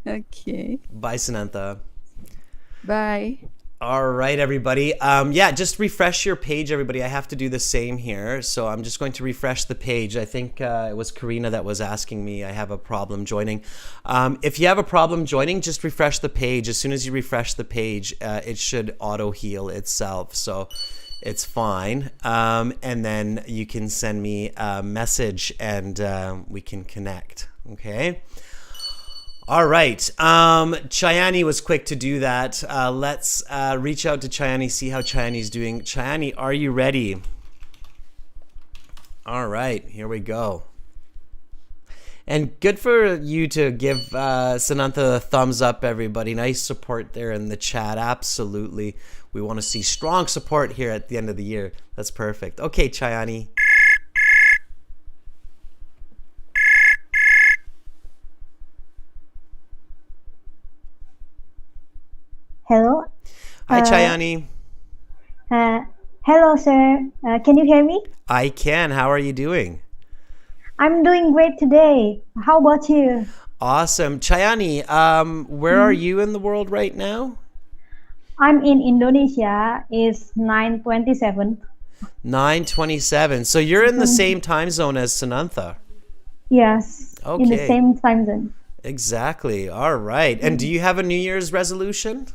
Okay. Bye, Sanantha. Bye. All right, everybody. Just refresh your page, everybody. I have to do the same here. So I'm just going to refresh the page. I think it was Karina that was asking me. I have a problem joining. If you have a problem joining, just refresh the page. As soon as you refresh the page, it should auto heal itself. So it's fine. And then you can send me a message and we can connect. Okay. All right. Chayani was quick to do that. Let's reach out to Chayani, see how Chayani's doing. Chayani, are you ready? All right. Here we go. And good for you to give Sanantha a thumbs up, everybody. Nice support there in the chat. Absolutely. We want to see strong support here at the end of the year. That's perfect. Okay, Chayani. Hello. Hi, Chayani. Hello, sir. Can you hear me? I can. How are you doing? I'm doing great today. How about you? Awesome. Chayani, where are you in the world right now? I'm in Indonesia. It's 9:27. 9:27. So you're in the same time zone as Sanantha. Yes, in the Okay. same time zone. Exactly. All right. And do you have a New Year's resolution?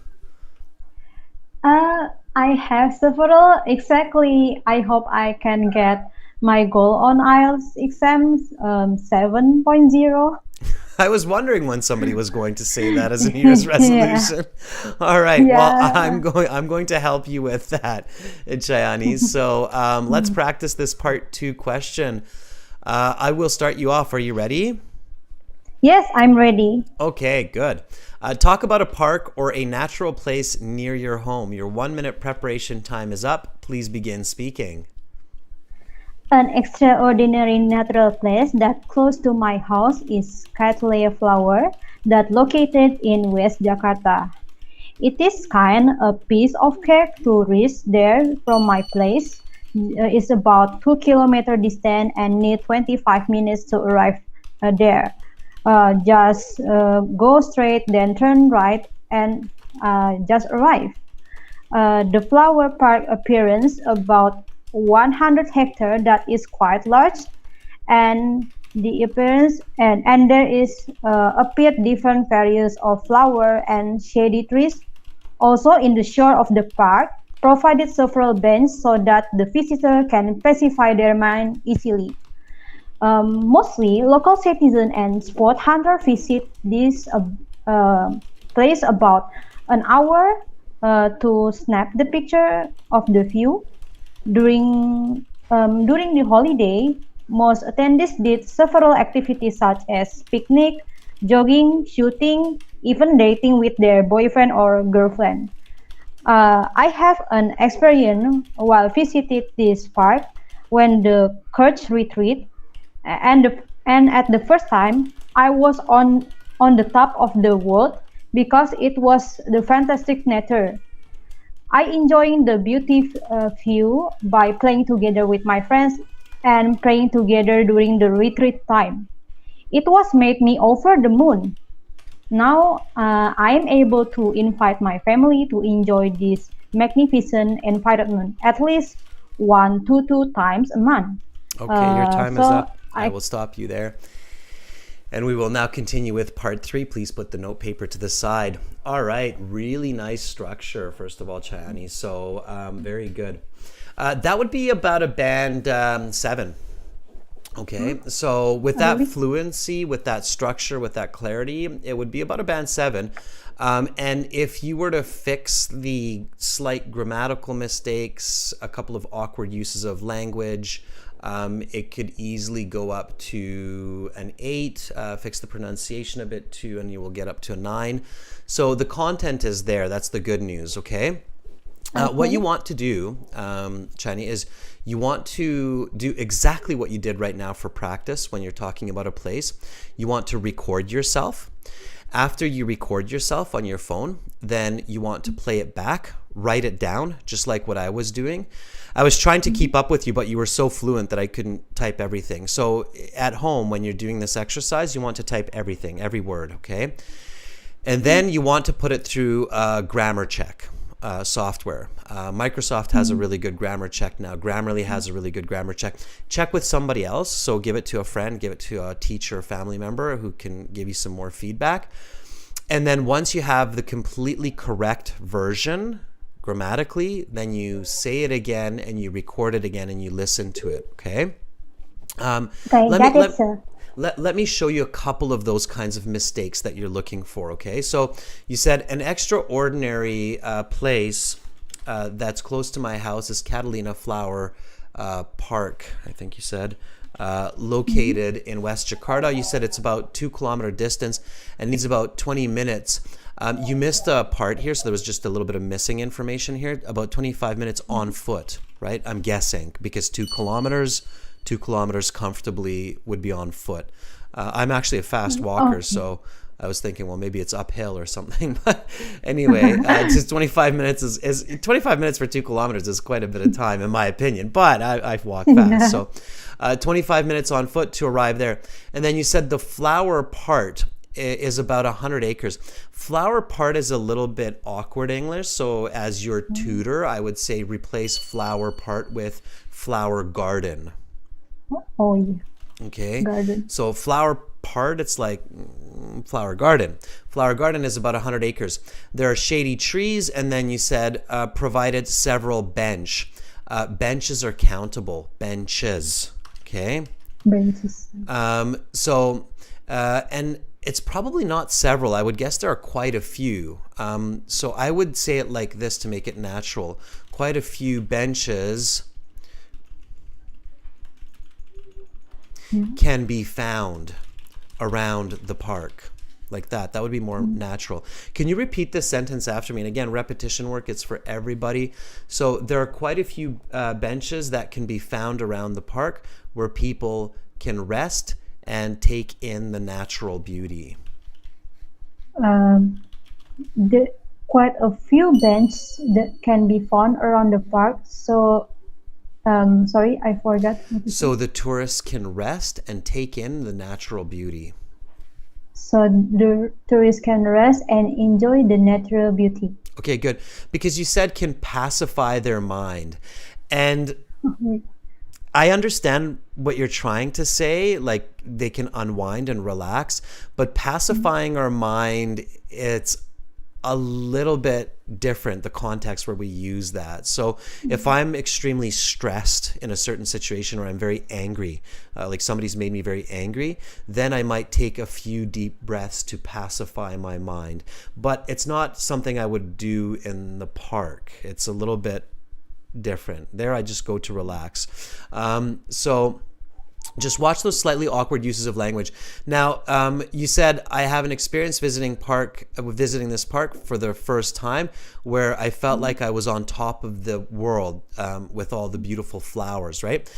I have several. Exactly. I hope I can get my goal on IELTS exams 7.0. I was wondering when somebody was going to say that as a New Year's Yeah. resolution. All right. Well, Yeah. I'm going to help you with that, Chayani. So let's practice this part 2 question. I will start you off. Are you ready? Yes, I'm ready. Okay, good. Talk about a park or a natural place near your home. Your 1-minute preparation time is up. Please begin speaking. An extraordinary natural place that close to my house is Cattleya Flower that located in West Jakarta. It is kind a piece of cake to reach there from my place. It's about 2 kilometer distance and need 25 minutes to arrive there. Just go straight, then turn right, and just arrive. The flower park appearance about 100 hectares that is quite large, and the appearance and there is appeared different varieties of flower and shady trees. Also in the shore of the park provided several benches so that the visitor can pacify their mind easily. Mostly local citizens and sport hunters visit this place about an hour to snap the picture of the view. During the holiday, most attendees did several activities such as picnic, jogging, shooting, even dating with their boyfriend or girlfriend. I have an experience while visited this park when the Kurds retreat, and at the first time I was on the top of the world because it was the fantastic nature. I enjoyed the beauty view by playing together with my friends and praying together during the retreat time. It was made me over the moon. Now I am able to invite my family to enjoy this magnificent environment at least 1 to 2 times a month. Okay, your time is So up. I I will stop you there. And we will now continue with part 3. Please put the note paper to the side. All right, really nice structure, first of all, Chayani. So very good. That would be about a band 7. Okay, so with that really fluency, with that structure, with that clarity, it would be about a band 7. And if you were to fix the slight grammatical mistakes, a couple of awkward uses of language, it could easily go up to an 8, fix the pronunciation a bit too, and you will get up to a 9. So the content is there. That's the good news, okay? What you want to do, Chani, is you want to do exactly what you did right now for practice when you're talking about a place. You want to record yourself. After you record yourself on your phone, then you want to play it back, write it down, just like what I was doing. I was trying to keep up with you, but you were so fluent that I couldn't type everything. So at home, when you're doing this exercise, you want to type everything, every word, okay? And then you want to put it through a grammar check software. Microsoft has a really good grammar check now. Grammarly has a really good grammar check. Check with somebody else. So give it to a friend, give it to a teacher or family member who can give you some more feedback. And then once you have the completely correct version grammatically, then you say it again and you record it again and you listen to it, okay? okay, Let got me it, let, sir. let me show you a couple of those kinds of mistakes that you're looking for, okay? So you said an extraordinary place that's close to my house is Catalina Flower Park, I think you said, located in West Jakarta. You said it's about 2-kilometer distance and needs about 20 minutes. You missed a part here, so there was just a little bit of missing information here, about 25 minutes on foot, right? I'm guessing, because 2 kilometers comfortably would be on foot. I'm actually a fast walker, so I was thinking, well, maybe it's uphill or something. But anyway, just 25 minutes is 25 minutes for 2 kilometers is quite a bit of time, in my opinion. But I walk fast, so 25 minutes on foot to arrive there. And then you said the flower part is about 100 acres. Flower part is a little bit awkward English, so as your tutor, I would say replace flower part with flower garden. Oh, yeah. Okay, Garden. so flower part, it's like flower garden. Flower garden is about 100 acres. There are shady trees, and then you said provided several bench. Benches are countable. Benches. Okay. Benches. And it's probably not several. I would guess there are quite a few. So I would say it like this to make it natural. Quite a few benches can be found around the park, like that. That would be more natural. Can you repeat this sentence after me? And again, repetition work, it's for everybody. So there are quite a few benches that can be found around the park where people can rest and take in the natural beauty. Quite a few benches that can be found around the park. So, sorry, I forgot. So the tourists can rest and take in the natural beauty. So the tourists can rest and enjoy the natural beauty. Okay, good. Because you said can pacify their mind. And I understand what you're trying to say, like they can unwind and relax, but pacifying our mind, it's a little bit different, the context where we use that. So if I'm extremely stressed in a certain situation, or I'm very angry, like somebody's made me very angry, then I might take a few deep breaths to pacify my mind. But it's not something I would do in the park. It's a little bit different. There I just go to relax. So just watch those slightly awkward uses of language. Now, you said I have an experience visiting this park for the first time, where I felt like I was on top of the world with all the beautiful flowers, right?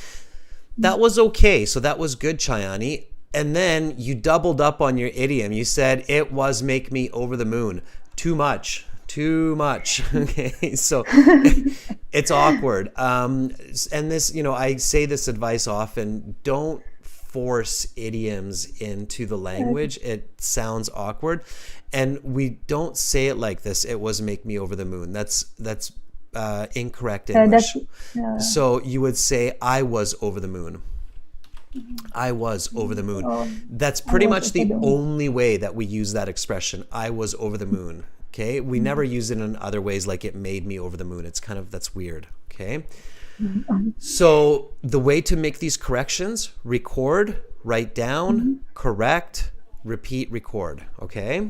That was okay. So that was good, Chayani. And then you doubled up on your idiom. You said it was make me over the moon. Too much. Okay, so it's awkward. And this, I say this advice often: don't force idioms into the language. It sounds awkward, and we don't say it like this. It was make me over the moon. That's incorrect English. So you would say I was over the moon. I was over the moon. That's pretty much the only way that we use that expression. I was over the moon. Okay, we never use it in other ways, like it made me over the moon. It's that's weird. Okay, so the way to make these corrections: record, write down, correct, repeat, record. Okay.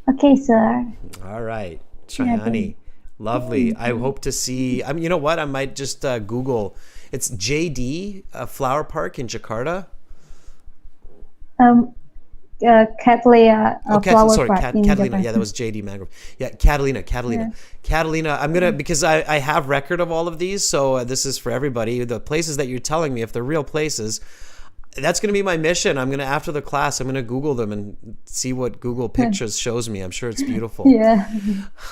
Okay, sir. All right, Chayani, lovely. I hope to see. You know what? I might just Google. It's JD Flower Park in Jakarta. Cattleya Flower Park in Catalina. Japan. Yeah, that was JD Mangrove. Yeah, Catalina. Catalina. I'm gonna, because I have record of all of these, so this is for everybody. The places that you're telling me, if they're real places, that's gonna be my mission. I'm gonna, after the class, I'm gonna Google them and see what Google Pictures shows me. I'm sure it's beautiful. Yeah.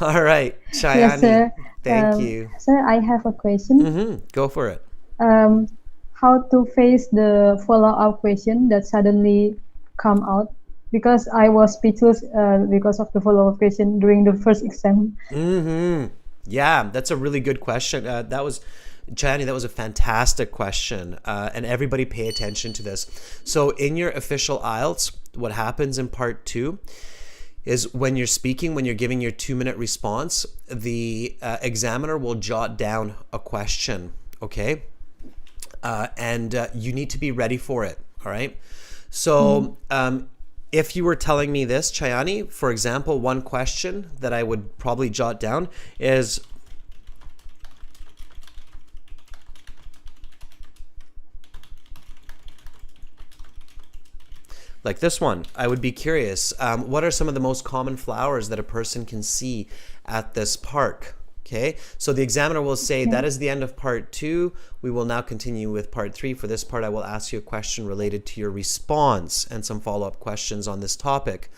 All right, Chayani. Yes, sir. Thank you. Sir, I have a question. Go for it. How to face the follow-up question that suddenly come out? Because I was speechless because of the follow-up question during the first exam. Yeah, that's a really good question. Chayani, that was a fantastic question. And everybody pay attention to this. So in your official IELTS, what happens in part 2 is when you're speaking, when you're giving your 2-minute response, the examiner will jot down a question, okay? And you need to be ready for it, all right? So if you were telling me this, Chayani, for example, one question that I would probably jot down is, like this one. I would be curious, what are some of the most common flowers that a person can see at this park? Okay, so the examiner will say, that is the end of part 2. We will now continue with part 3. For this part, I will ask you a question related to your response and some follow-up questions on this topic.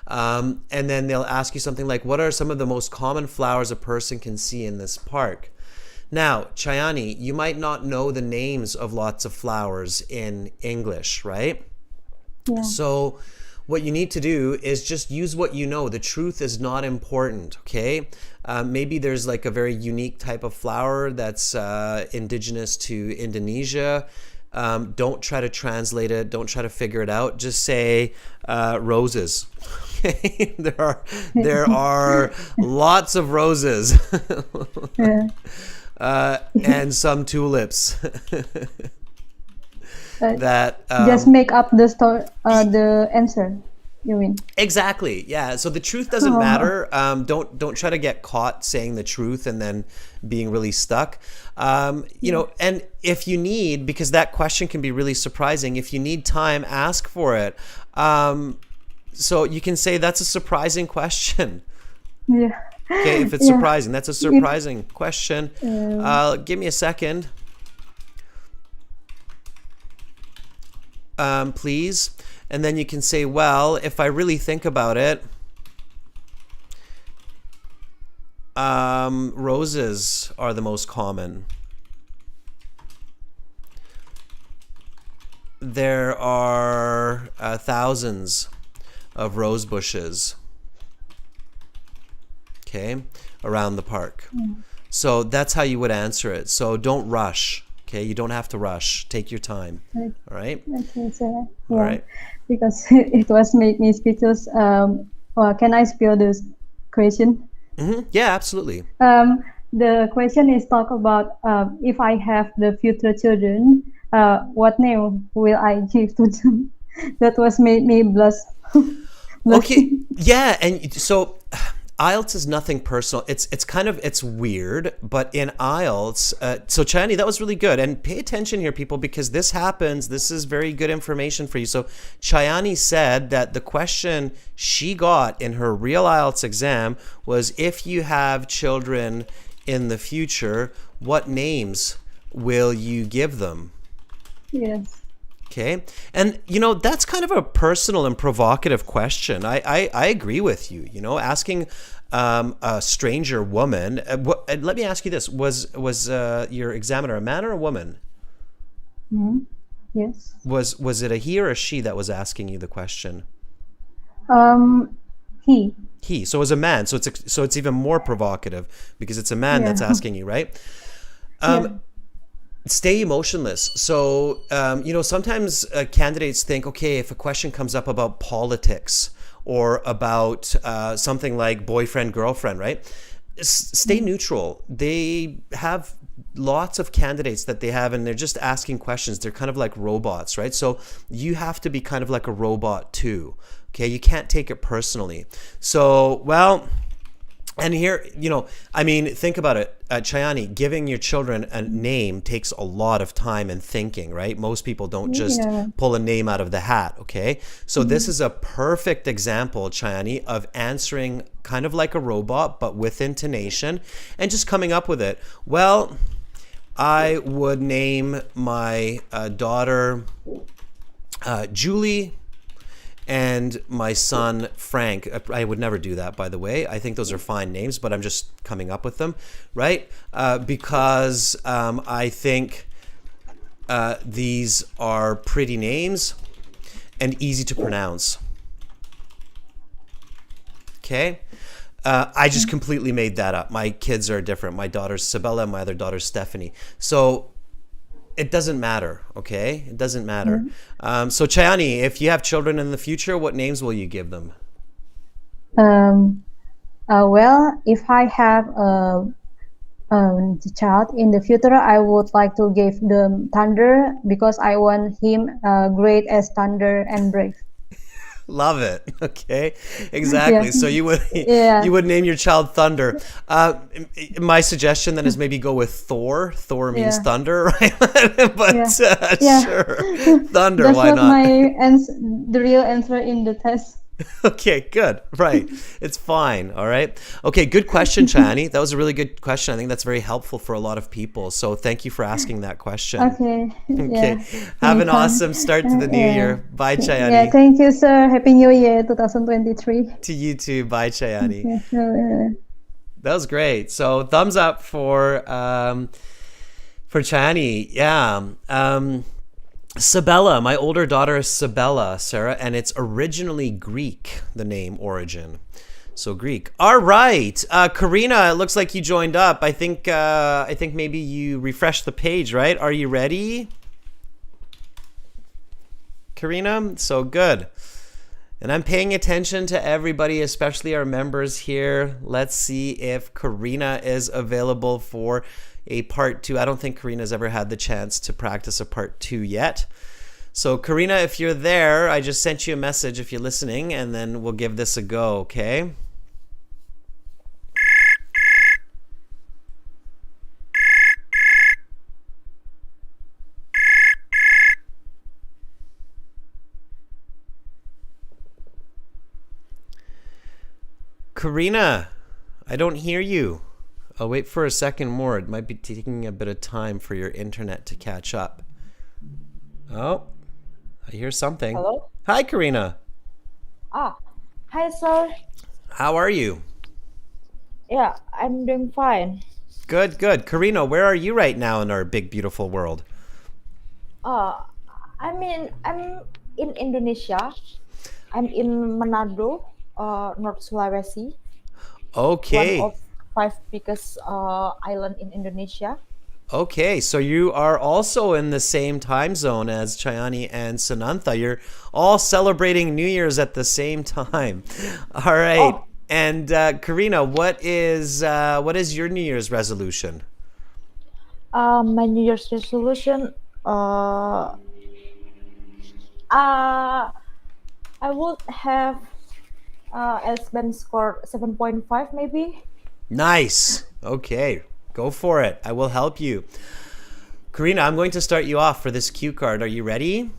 And then they'll ask you something like, what are some of the most common flowers a person can see in this park? Now, Chayani, you might not know the names of lots of flowers in English, right? Yeah. So what you need to do is just use what you know. The truth is not important, okay? Maybe there's like a very unique type of flower that's indigenous to Indonesia. Don't try to translate it. Don't try to figure it out. Just say roses. Okay? There are lots of roses. And some tulips. That just make up the answer, you mean? Exactly. Yeah. So the truth doesn't matter. Don't try to get caught saying the truth and then being really stuck. You know, and if you need, because that question can be really surprising, if you need time, ask for it. So you can say, that's a surprising question. Yeah. Okay. If it's surprising, that's a surprising question. Give me a second. Please. And then you can say, well, if I really think about it, roses are the most common. There are thousands of rose bushes, okay, around the park. So that's how you would answer it. So don't rush. Okay, you don't have to rush. Take your time. Okay. All right. Okay, sir. Yeah. All right. Because it was made me speechless. Can I spell this question? Yeah, absolutely. The question is talk about if I have the future children, what name will I give to them? That was made me blush. Okay, Blushing. yeah, and so IELTS is nothing personal. It's kind of it's weird, but in IELTS, so Chani, that was really good. And pay attention here, people, because this happens. This is very good information for you. So Chayani said that the question she got in her real IELTS exam was, if you have children in the future, what names will you give them? Yes. Okay. And, that's kind of a personal and provocative question. I agree with you, asking a stranger woman. Let me ask you this. Was your examiner a man or a woman? Yes. Was it a he or a she that was asking you the question? He. He. So it was a man. So it's even more provocative because it's a man Yeah. that's asking you, right? Yeah. Stay emotionless. So, sometimes candidates think, okay, if a question comes up about politics or about something like boyfriend, girlfriend, right? Stay neutral. They have lots of candidates that they have, and they're just asking questions. They're kind of like robots, right? So you have to be kind of like a robot too. Okay. You can't take it personally. So, well, and here, think about it. Chayani, giving your children a name takes a lot of time and thinking, right? Most people don't just Yeah. pull a name out of the hat, okay? So this is a perfect example, Chayani, of answering kind of like a robot, but with intonation and just coming up with it. Well, I would name my daughter Julie, and my son Frank. I would never do that, by the way. I think those are fine names, but I'm just coming up with them, right? Because I think these are pretty names and easy to pronounce. Okay? I just completely made that up. My kids are different. My daughter's Sabella, my other daughter's Stephanie. So it doesn't matter, okay? It doesn't matter. So Chayani, if you have children in the future, what names will you give them? Well, if I have a child in the future, I would like to give them Thunder because I want him great as Thunder and brave. Love it. Okay, exactly. Yeah. So you would Yeah. you would name your child Thunder. My suggestion then is maybe go with Thor. Thor means Yeah. thunder, right? But Yeah. Yeah. sure, Thunder. That's Why what not? the real answer in the test. Okay, good. Right. It's fine. All right. Okay, good question, Chani. That was a really good question. I think that's very helpful for a lot of people. So thank you for asking that question. Okay. Okay. Yeah. Have an Anytime. awesome start to the new Yeah. year. Bye, Yeah. Chayani. Thank you, sir. Happy New Year, 2023. To you too. Bye, Chayani. Yeah. That was great. So thumbs up for Chani. Yeah. Sabella, my older daughter is Sabella, Sarah, and it's originally Greek, the name origin. So Greek. All right. Karina, it looks like you joined up. I think maybe you refreshed the page, right? Are you ready? Karina? So good. And I'm paying attention to everybody, especially our members here. Let's see if Karina is available for a part 2. I don't think Karina's ever had the chance to practice a part 2 yet. So Karina, if you're there, I just sent you a message if you're listening, and then we'll give this a go, okay? Karina, I don't hear you. I'll wait for a second more. It might be taking a bit of time for your internet to catch up. Oh, I hear something. Hello? Hi, Karina. Hi, sir. How are you? Yeah, I'm doing fine. Good, good. Karina, where are you right now in our big, beautiful world? I'm in Indonesia. I'm in Manado, North Sulawesi, Okay. one of 5 biggest island in Indonesia. Okay, so you are also in the same time zone as Chayani and Sanantha. You're all celebrating New Year's at the same time. All right. And Karina, what is your New Year's resolution? My New Year's resolution, uh, uh, I would have S-band score 7.5 maybe. Nice. Okay, go for it. I will help you. Karina, I'm going to start you off for this cue card. Are you ready?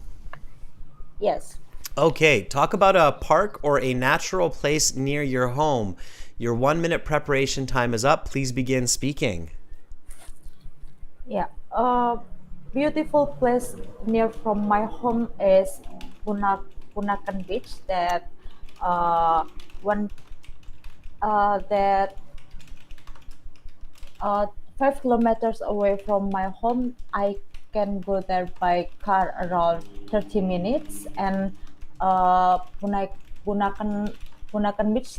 Yes. Okay, talk about a park or a natural place near your home. Your 1 minute preparation time is up. Please begin speaking. Yeah. Beautiful place near from my home is Punakan Beach that uh, one that uh, 5 kilometers away from my home. I can go there by car around 30 minutes, and Bunakan Bunakan Beach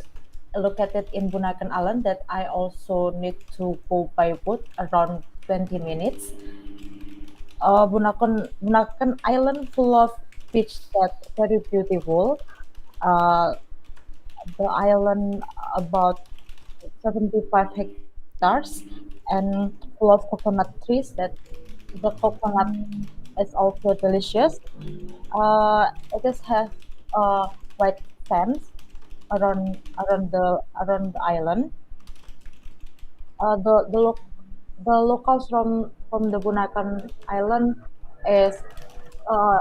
located in Bunakan Island that I also need to go by boat around 20 minutes. Bunakan Island full of beach that very beautiful. Uh, the island about 75 hectares and full of coconut trees that the coconut is also delicious. It just has a white fence around the island. Uh, the the loc the locals from the Bunakan Island is uh,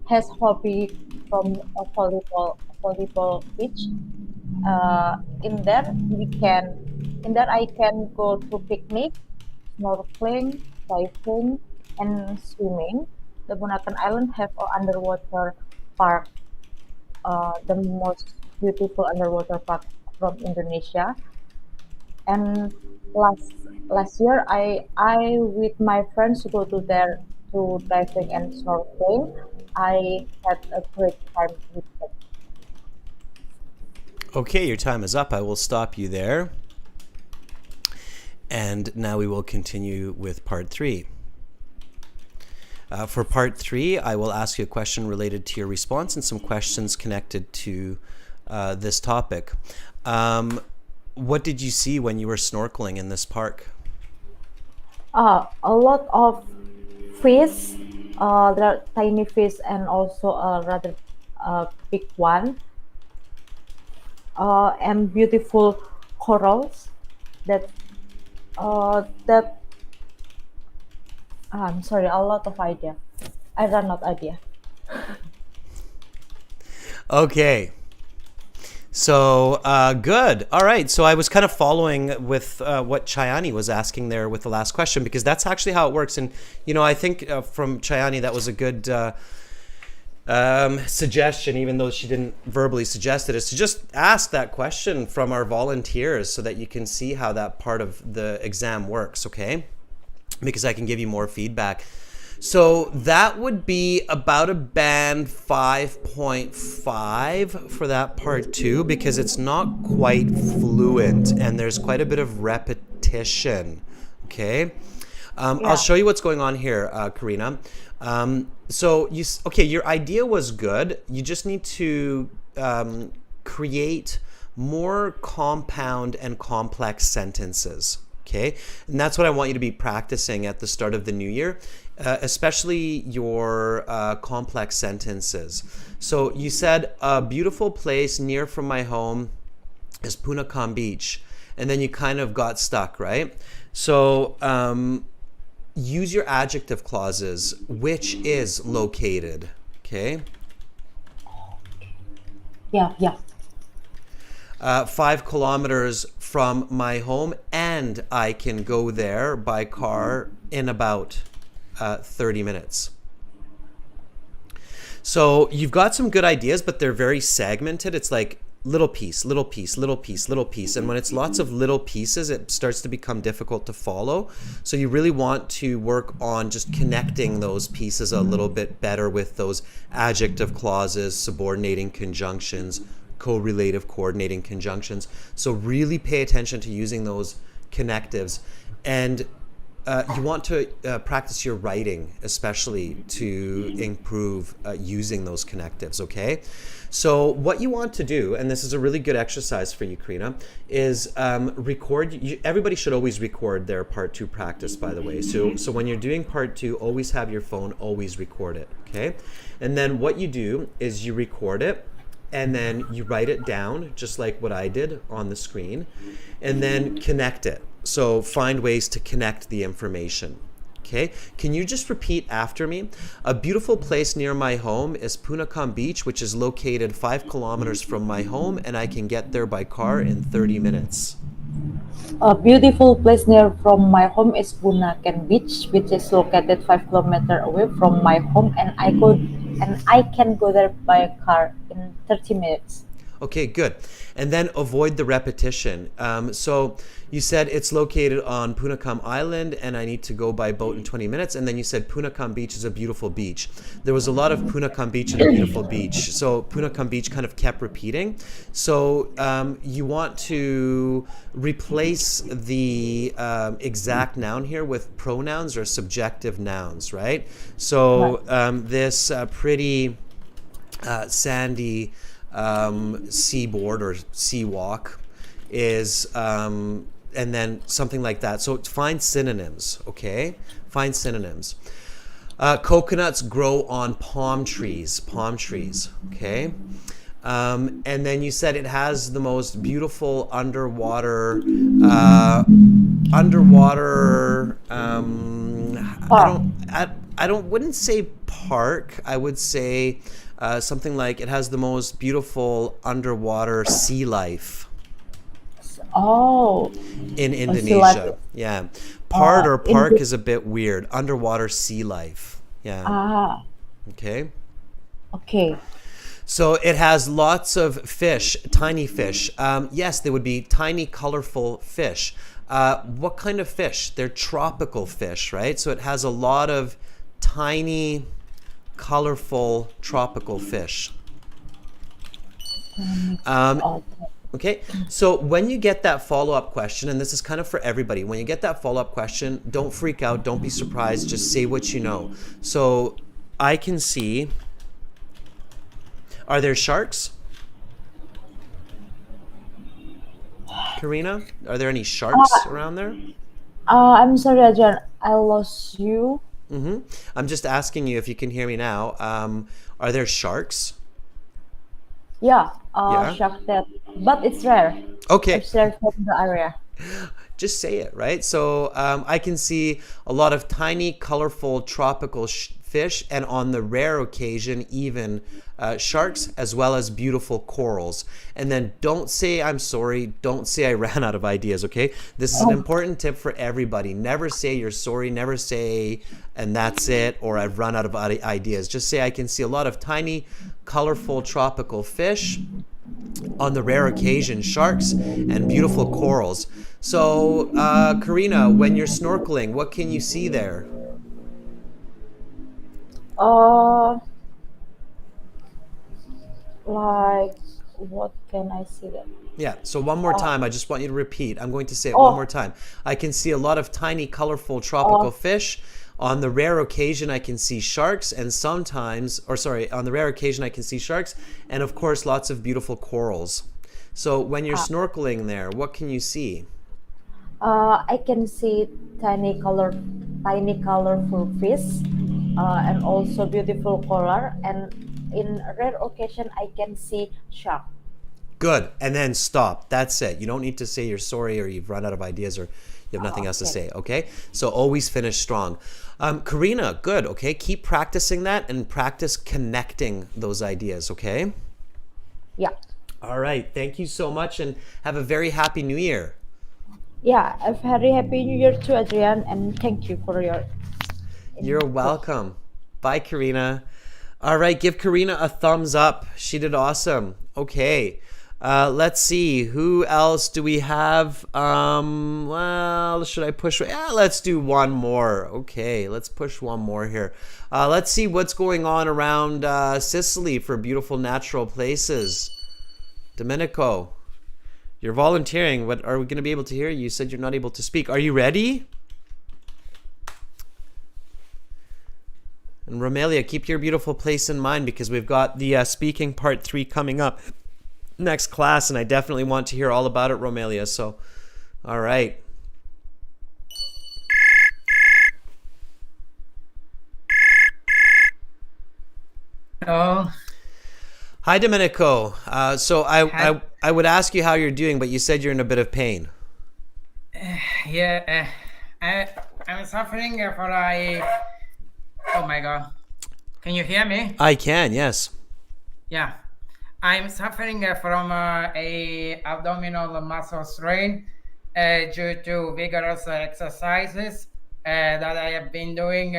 has hobby from a volleyball pitch. In there we can in there I can go to picnic, snorkeling, diving, and swimming. The Bunakan Island have an underwater park, the most beautiful underwater park from Indonesia. And last year, I with my friends go to there to diving and snorkeling. I had a great time with them. Okay, your time is up. I will stop you there. And now we will continue with part three. For part three, I will ask you a question related to your response and some questions connected to this topic. What did you see when you were snorkeling in this park? A lot of fish, there are tiny fish and also a rather big one, and beautiful corals that that I'm sorry, a lot of idea. I run out idea. Okay. So good. All right. So I was kind of following with what Chayani was asking there with the last question, because that's actually how it works. And I think from Chayani that was a good suggestion, even though she didn't verbally suggest it, is to just ask that question from our volunteers so that you can see how that part of the exam works. Okay, because I can give you more feedback. So that would be about a band 5.5 for that part two, because it's not quite fluent and there's quite a bit of repetition. Okay. I'll Yeah. show you what's going on here, Karina. Okay, your idea was good. You just need to create more compound and complex sentences. Okay, and that's what I want you to be practicing at the start of the new year, especially your complex sentences. So you said a beautiful place near from my home is Punakam Beach, and then you kind of got stuck, right? So use your adjective clauses. Which is located, okay? Yeah, yeah. 5 kilometers from my home, and I can go there by car in about 30 minutes. So you've got some good ideas, but they're very segmented. It's like little piece, little piece, little piece, little piece. And when it's lots of little pieces, it starts to become difficult to follow. So you really want to work on just connecting those pieces a little bit better with those adjective clauses, subordinating conjunctions, correlative coordinating conjunctions. So really pay attention to using those connectives. And you want to practice your writing, especially to improve using those connectives, okay? So what you want to do, and this is a really good exercise for you, Karina, is record. Everybody should always record their part 2 practice, by the way. So when you're doing part 2, always have your phone, always record it, okay? And then what you do is you record it, and then you write it down, just like what I did on the screen, and then connect it. So find ways to connect the information. Okay, can you just repeat after me? A beautiful place near my home is Punakam Beach, which is located 5 kilometers from my home, and I can get there by car in 30 minutes. A beautiful place near from my home is Bunaken Beach, which is located 5 kilometers away from my home, and I can go there by car in 30 minutes. Okay, good. And then avoid the repetition. So you said it's located on Punakam Island and I need to go by boat in 20 minutes. And then you said Punakam Beach is a beautiful beach. There was a lot of Punakam Beach and a beautiful beach. So Punakam Beach kind of kept repeating. So you want to replace the exact noun here with pronouns or subjective nouns, right? So this pretty sandy seaboard or sea walk is and then something like that. So find synonyms, okay? Find synonyms. Coconuts grow on palm trees, okay? And then you said it has the most beautiful underwater wouldn't say park. I would say something like it has the most beautiful underwater sea life. Oh, In sea Indonesia. life. Yeah. Part or park is a bit weird. Underwater sea life. Yeah. Okay. Okay. So it has lots of fish, tiny fish. Yes, they would be tiny, colorful fish. What kind of fish? They're tropical fish, right? So it has a lot of tiny, colorful, tropical fish. Okay, so when you get that follow-up question, and this is kind of for everybody, when you get that follow-up question, don't freak out, don't be surprised, just say what you know. So I can see, are there sharks? Karina, are there any sharks around there? I'm sorry, Adrian, I lost you. I'm just asking you if you can hear me now. Are there sharks? Yeah, Yeah. shark that, but it's rare. Okay. It's rare from the area. Just say it, right? So I can see a lot of tiny, colorful, tropical fish, and on the rare occasion, even sharks, as well as beautiful corals. And then don't say I'm sorry. Don't say I ran out of ideas, okay? This is an important tip for everybody. Never say you're sorry. Never say, and that's it, or I've run out of ideas. Just say I can see a lot of tiny, colorful, tropical fish, on the rare occasion, sharks, and beautiful corals. So, Karina, when you're snorkeling, what can you see there? Like, what can I see there? Yeah, so one more time, I just want you to repeat. I'm going to say it one more time. I can see a lot of tiny, colorful, tropical fish. On the rare occasion, I can see sharks, and sometimes, on the rare occasion, I can see sharks, and of course, lots of beautiful corals. So when you're snorkeling there, what can you see? I can see tiny colorful fish, and also beautiful color. And in rare occasion, I can see shark. Good, and then stop. That's it. You don't need to say you're sorry or you've run out of ideas or you have nothing else to say, okay? So always finish strong. Karina, good, okay? Keep practicing that and practice connecting those ideas, okay? Yeah. All right, thank you so much and have a very happy new year. Yeah, a very happy new year to Adrian, and thank you for your You're welcome. Bye, Karina. All right, give Karina a thumbs up. She did awesome. Okay. Let's see. Who else do we have? Well, should I push? Yeah, let's do one more. Okay, let's push one more here. Let's see what's going on around Sicily for beautiful natural places. Domenico, you're volunteering. What are we going to be able to hear? You said you're not able to speak. Are you ready? And Romelia, keep your beautiful place in mind because we've got the speaking part 3 coming up next class, and I definitely want to hear all about it, Romelia. So, all right. Hello. Hi, Domenico. So Hi. I would ask you how you're doing, but you said you're in a bit of pain. Yeah, I'm suffering for oh my God. Can you hear me? I can, yes. Yeah. I'm suffering from a abdominal muscle strain due to vigorous exercises that I have been doing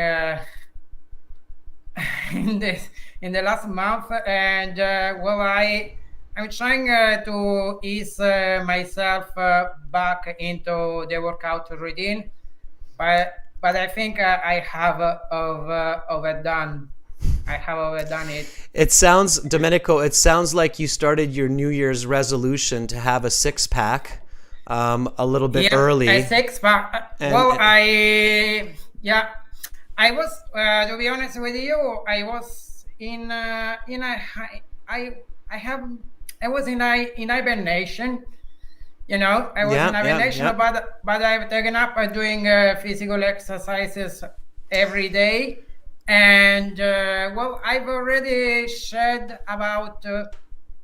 in the last month, and well, I'm trying to ease myself back into the workout routine, but I think I have overdone. I have overdone it. It sounds, Domenico, it sounds like you started your New Year's resolution to have a 6-pack a little bit Yeah, early. a 6-pack. Well, I was to be honest with you, I was in a I was in hibernation. You know, I was in hibernation, but I've taken up doing physical exercises every day, and well, I've already shed about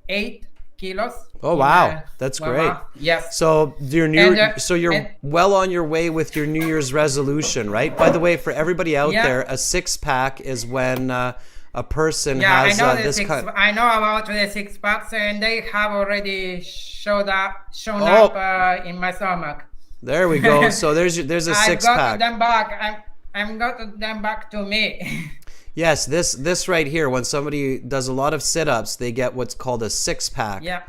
8 kilos. Oh wow, that's great. Yes. So you're well on your way with your New Year's resolution, right? By the way, for everybody out there, a 6-pack is when a person has this kind. I know about the 6-packs, and they have already shown up in my stomach. There we go. So there's a 6-pack. I got them back. I'm got them back to me. Yes, this right here. When somebody does a lot of sit-ups, they get what's called a 6-pack. Yeah.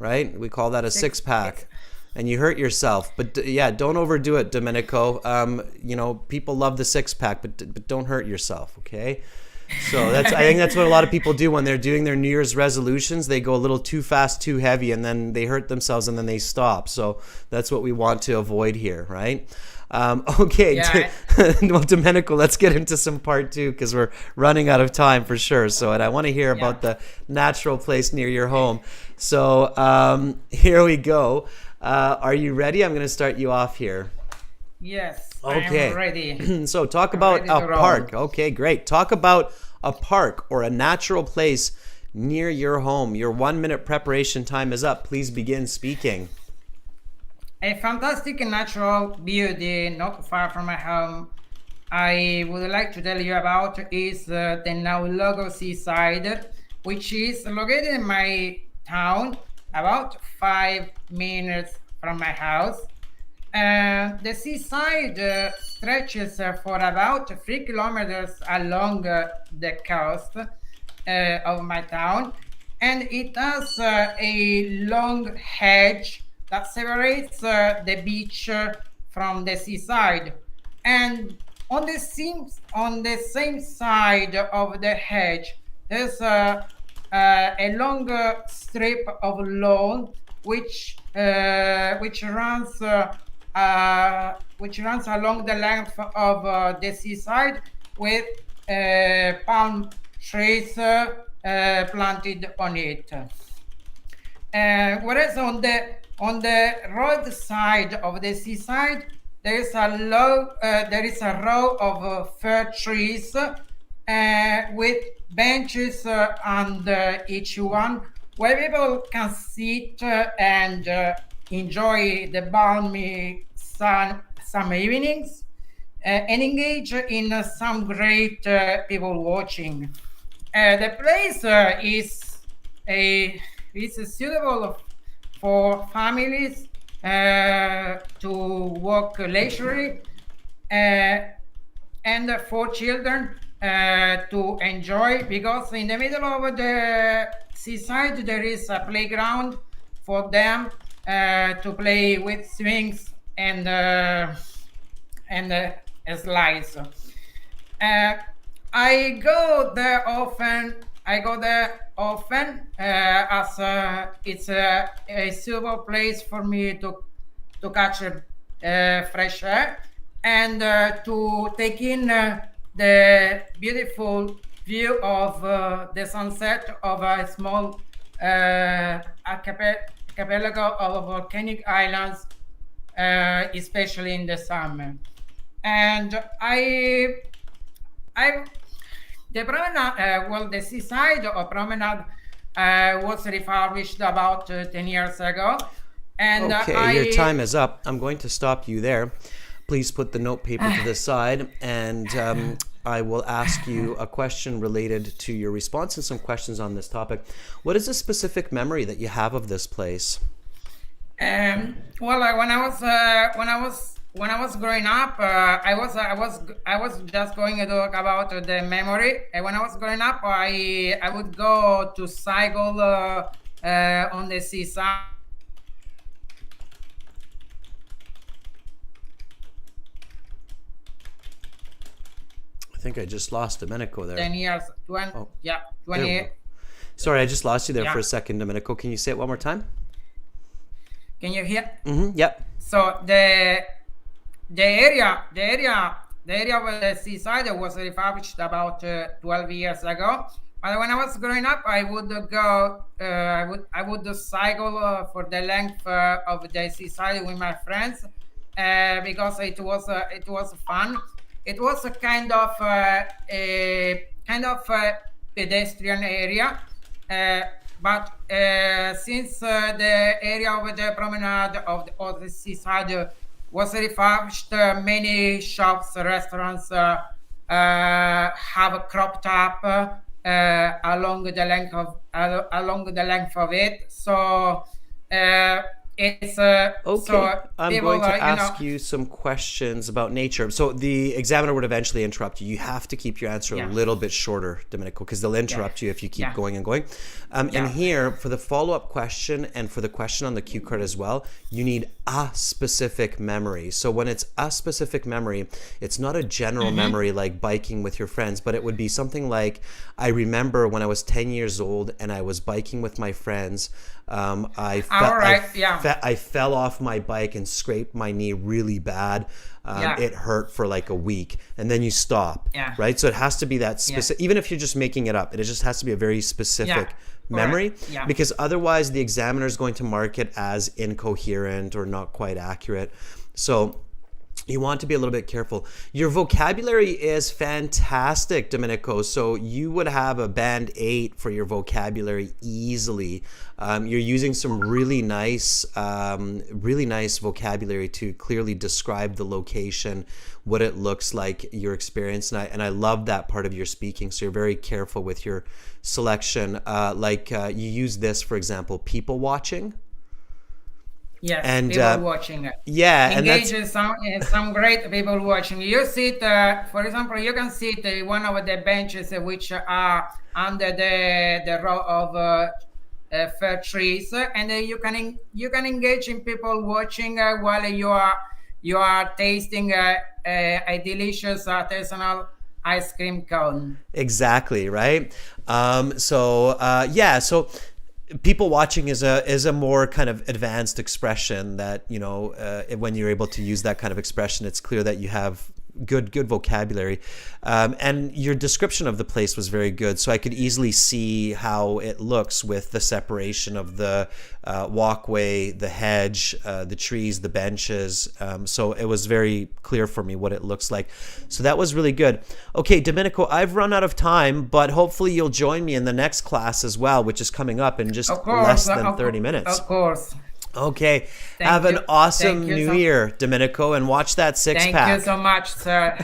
Right? We call that a 6-pack. And you hurt yourself. But yeah, don't overdo it, Domenico. You know, people love the 6-pack, but don't hurt yourself, okay? So I think that's what a lot of people do when they're doing their New Year's resolutions. They go a little too fast, too heavy, and then they hurt themselves and then they stop. So that's what we want to avoid here, right? Okay, well, Domenico, let's get into some part 2 because we're running out of time for sure. So, and I want to hear about the natural place near your home. So here we go. Are you ready? I'm going to start you off here. Yes, okay. I'm ready. So talk about a park. Okay, great. Talk about a park or a natural place near your home. Your 1-minute preparation time is up. Please begin speaking. A fantastic natural beauty not far from my home I would like to tell you about is the Naulogo seaside, which is located in my town, about 5 minutes from my house. The seaside stretches for about 3 kilometers along the coast of my town, and it has a long hedge that separates the beach from the seaside. And on the same side of the hedge, there's a long strip of lawn which runs along the length of the seaside with palm trees planted on it. Whereas on the road side of the seaside, there is a row of fir trees with benches under each one, where people can sit and enjoy the balmy summer evenings and engage in some great people watching. The place is suitable for families to walk leisurely and for children to enjoy, because in the middle of the seaside there is a playground for them to play with swings and slides. I go there often as it's a suitable place for me to catch fresh air and to take in the beautiful view of the sunset of a small archipelago of volcanic islands, especially in the summer. And I the promenade, well, the seaside of promenade was refurbished about 10 years ago. And Okay, your time is up. I'm going to stop you there. Please put the note paper to the side, and I will ask you a question related to your response and some questions on this topic. What is a specific memory that you have of this place? Well, when I was growing up, I was just going to talk about the memory. And when I was growing up, I would go to cycle on the seaside. I think I just lost Domenico there. 10 years, 20, Oh, yeah, there we 20. go. Sorry, I just lost you there Yeah. for a second, Domenico. Can you say it one more time? Can you hear? Yep. So the area where the seaside was refurbished about 12 years ago. But when I was growing up, I would go, I would cycle for the length of the seaside with my friends because it was fun. It was a kind of pedestrian area. But since the area of the promenade of the seaside was refurbished, many shops, restaurants have cropped up along the length of it. So it's Okay, so I'm people, going to you ask know, you some questions about nature. So the examiner would eventually interrupt you. You have to keep your answer a Yeah. little bit shorter, Domenico, because they'll interrupt you if you keep Yeah. going and going. And Yeah. here, for the follow-up question and for the question on the cue card as well, you need a specific memory. So when it's a specific memory, it's not a general memory like biking with your friends, but it would be something like, I remember when I was 10 years old and I was biking with my friends. I fell off my bike and scraped my knee really bad. Yeah. It hurt for like a week, and then you stop. Yeah. Right. So it has to be that specific. Even if you're just making it up, it just has to be a very specific memory. Correct. Yeah. Because otherwise, the examiner is going to mark it as incoherent or not quite accurate. So you want to be a little bit careful. Your vocabulary is fantastic, Domenico. So you would have a band 8 for your vocabulary easily. You're using some really nice vocabulary to clearly describe the location, what it looks like, your experience, and I love that part of your speaking. So you're very careful with your selection. You use this, for example, people watching. Yes, And, people watching it. Yeah, and Engage that's in some great people watching. You sit, for example, you can sit one of the benches which are under the row of fir trees, and you can engage in people watching while you are tasting a delicious artisanal ice cream cone. exactly right. So people watching is a more kind of advanced expression that, when you're able to use that kind of expression, it's clear that you have good vocabulary, and your description of the place was very good, so I could easily see how it looks with the separation of the walkway, the hedge, the trees, the benches, so it was very clear for me what it looks like. So that was really good. Okay, Domenico, I've run out of time, but hopefully you'll join me in the next class as well, which is coming up in just less than 30 minutes. Of course. Okay. Have an awesome new year, Domenico, and watch that six-pack. Thank you so much, sir.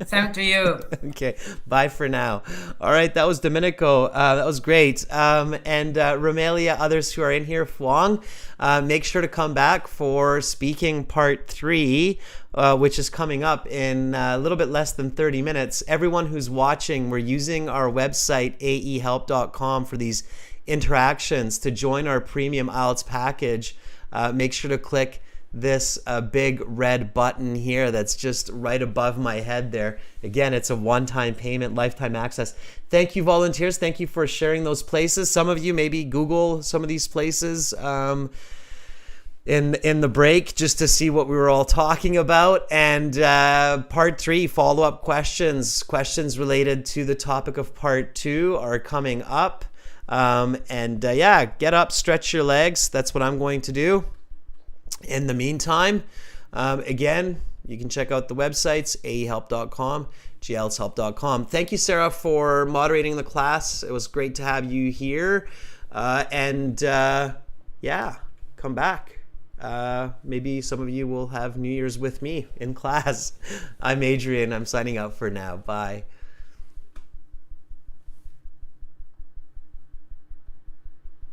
Same to you. Okay. Bye for now. All right. That was Domenico. That was great. And Romelia, others who are in here, Fuang, make sure to come back for speaking part 3, which is coming up in a little bit less than 30 minutes. Everyone who's watching, we're using our website, aehelp.com, for these interactions. To join our premium IELTS package, make sure to click this big red button here that's just right above my head there. Again, it's a one-time payment, lifetime access. Thank you, volunteers. Thank you for sharing those places. Some of you maybe Google some of these places. in the break just to see what we were all talking about. And part 3, follow-up questions related to the topic of part 2 are coming up. Yeah, get up, stretch your legs. That's what I'm going to do. In the meantime, again, you can check out the websites, aehelp.com, glshelp.com. Thank you, Sarah, for moderating the class. It was great to have you here. Yeah, come back. Maybe some of you will have New Year's with me in class. I'm Adrian. I'm signing out for now. Bye.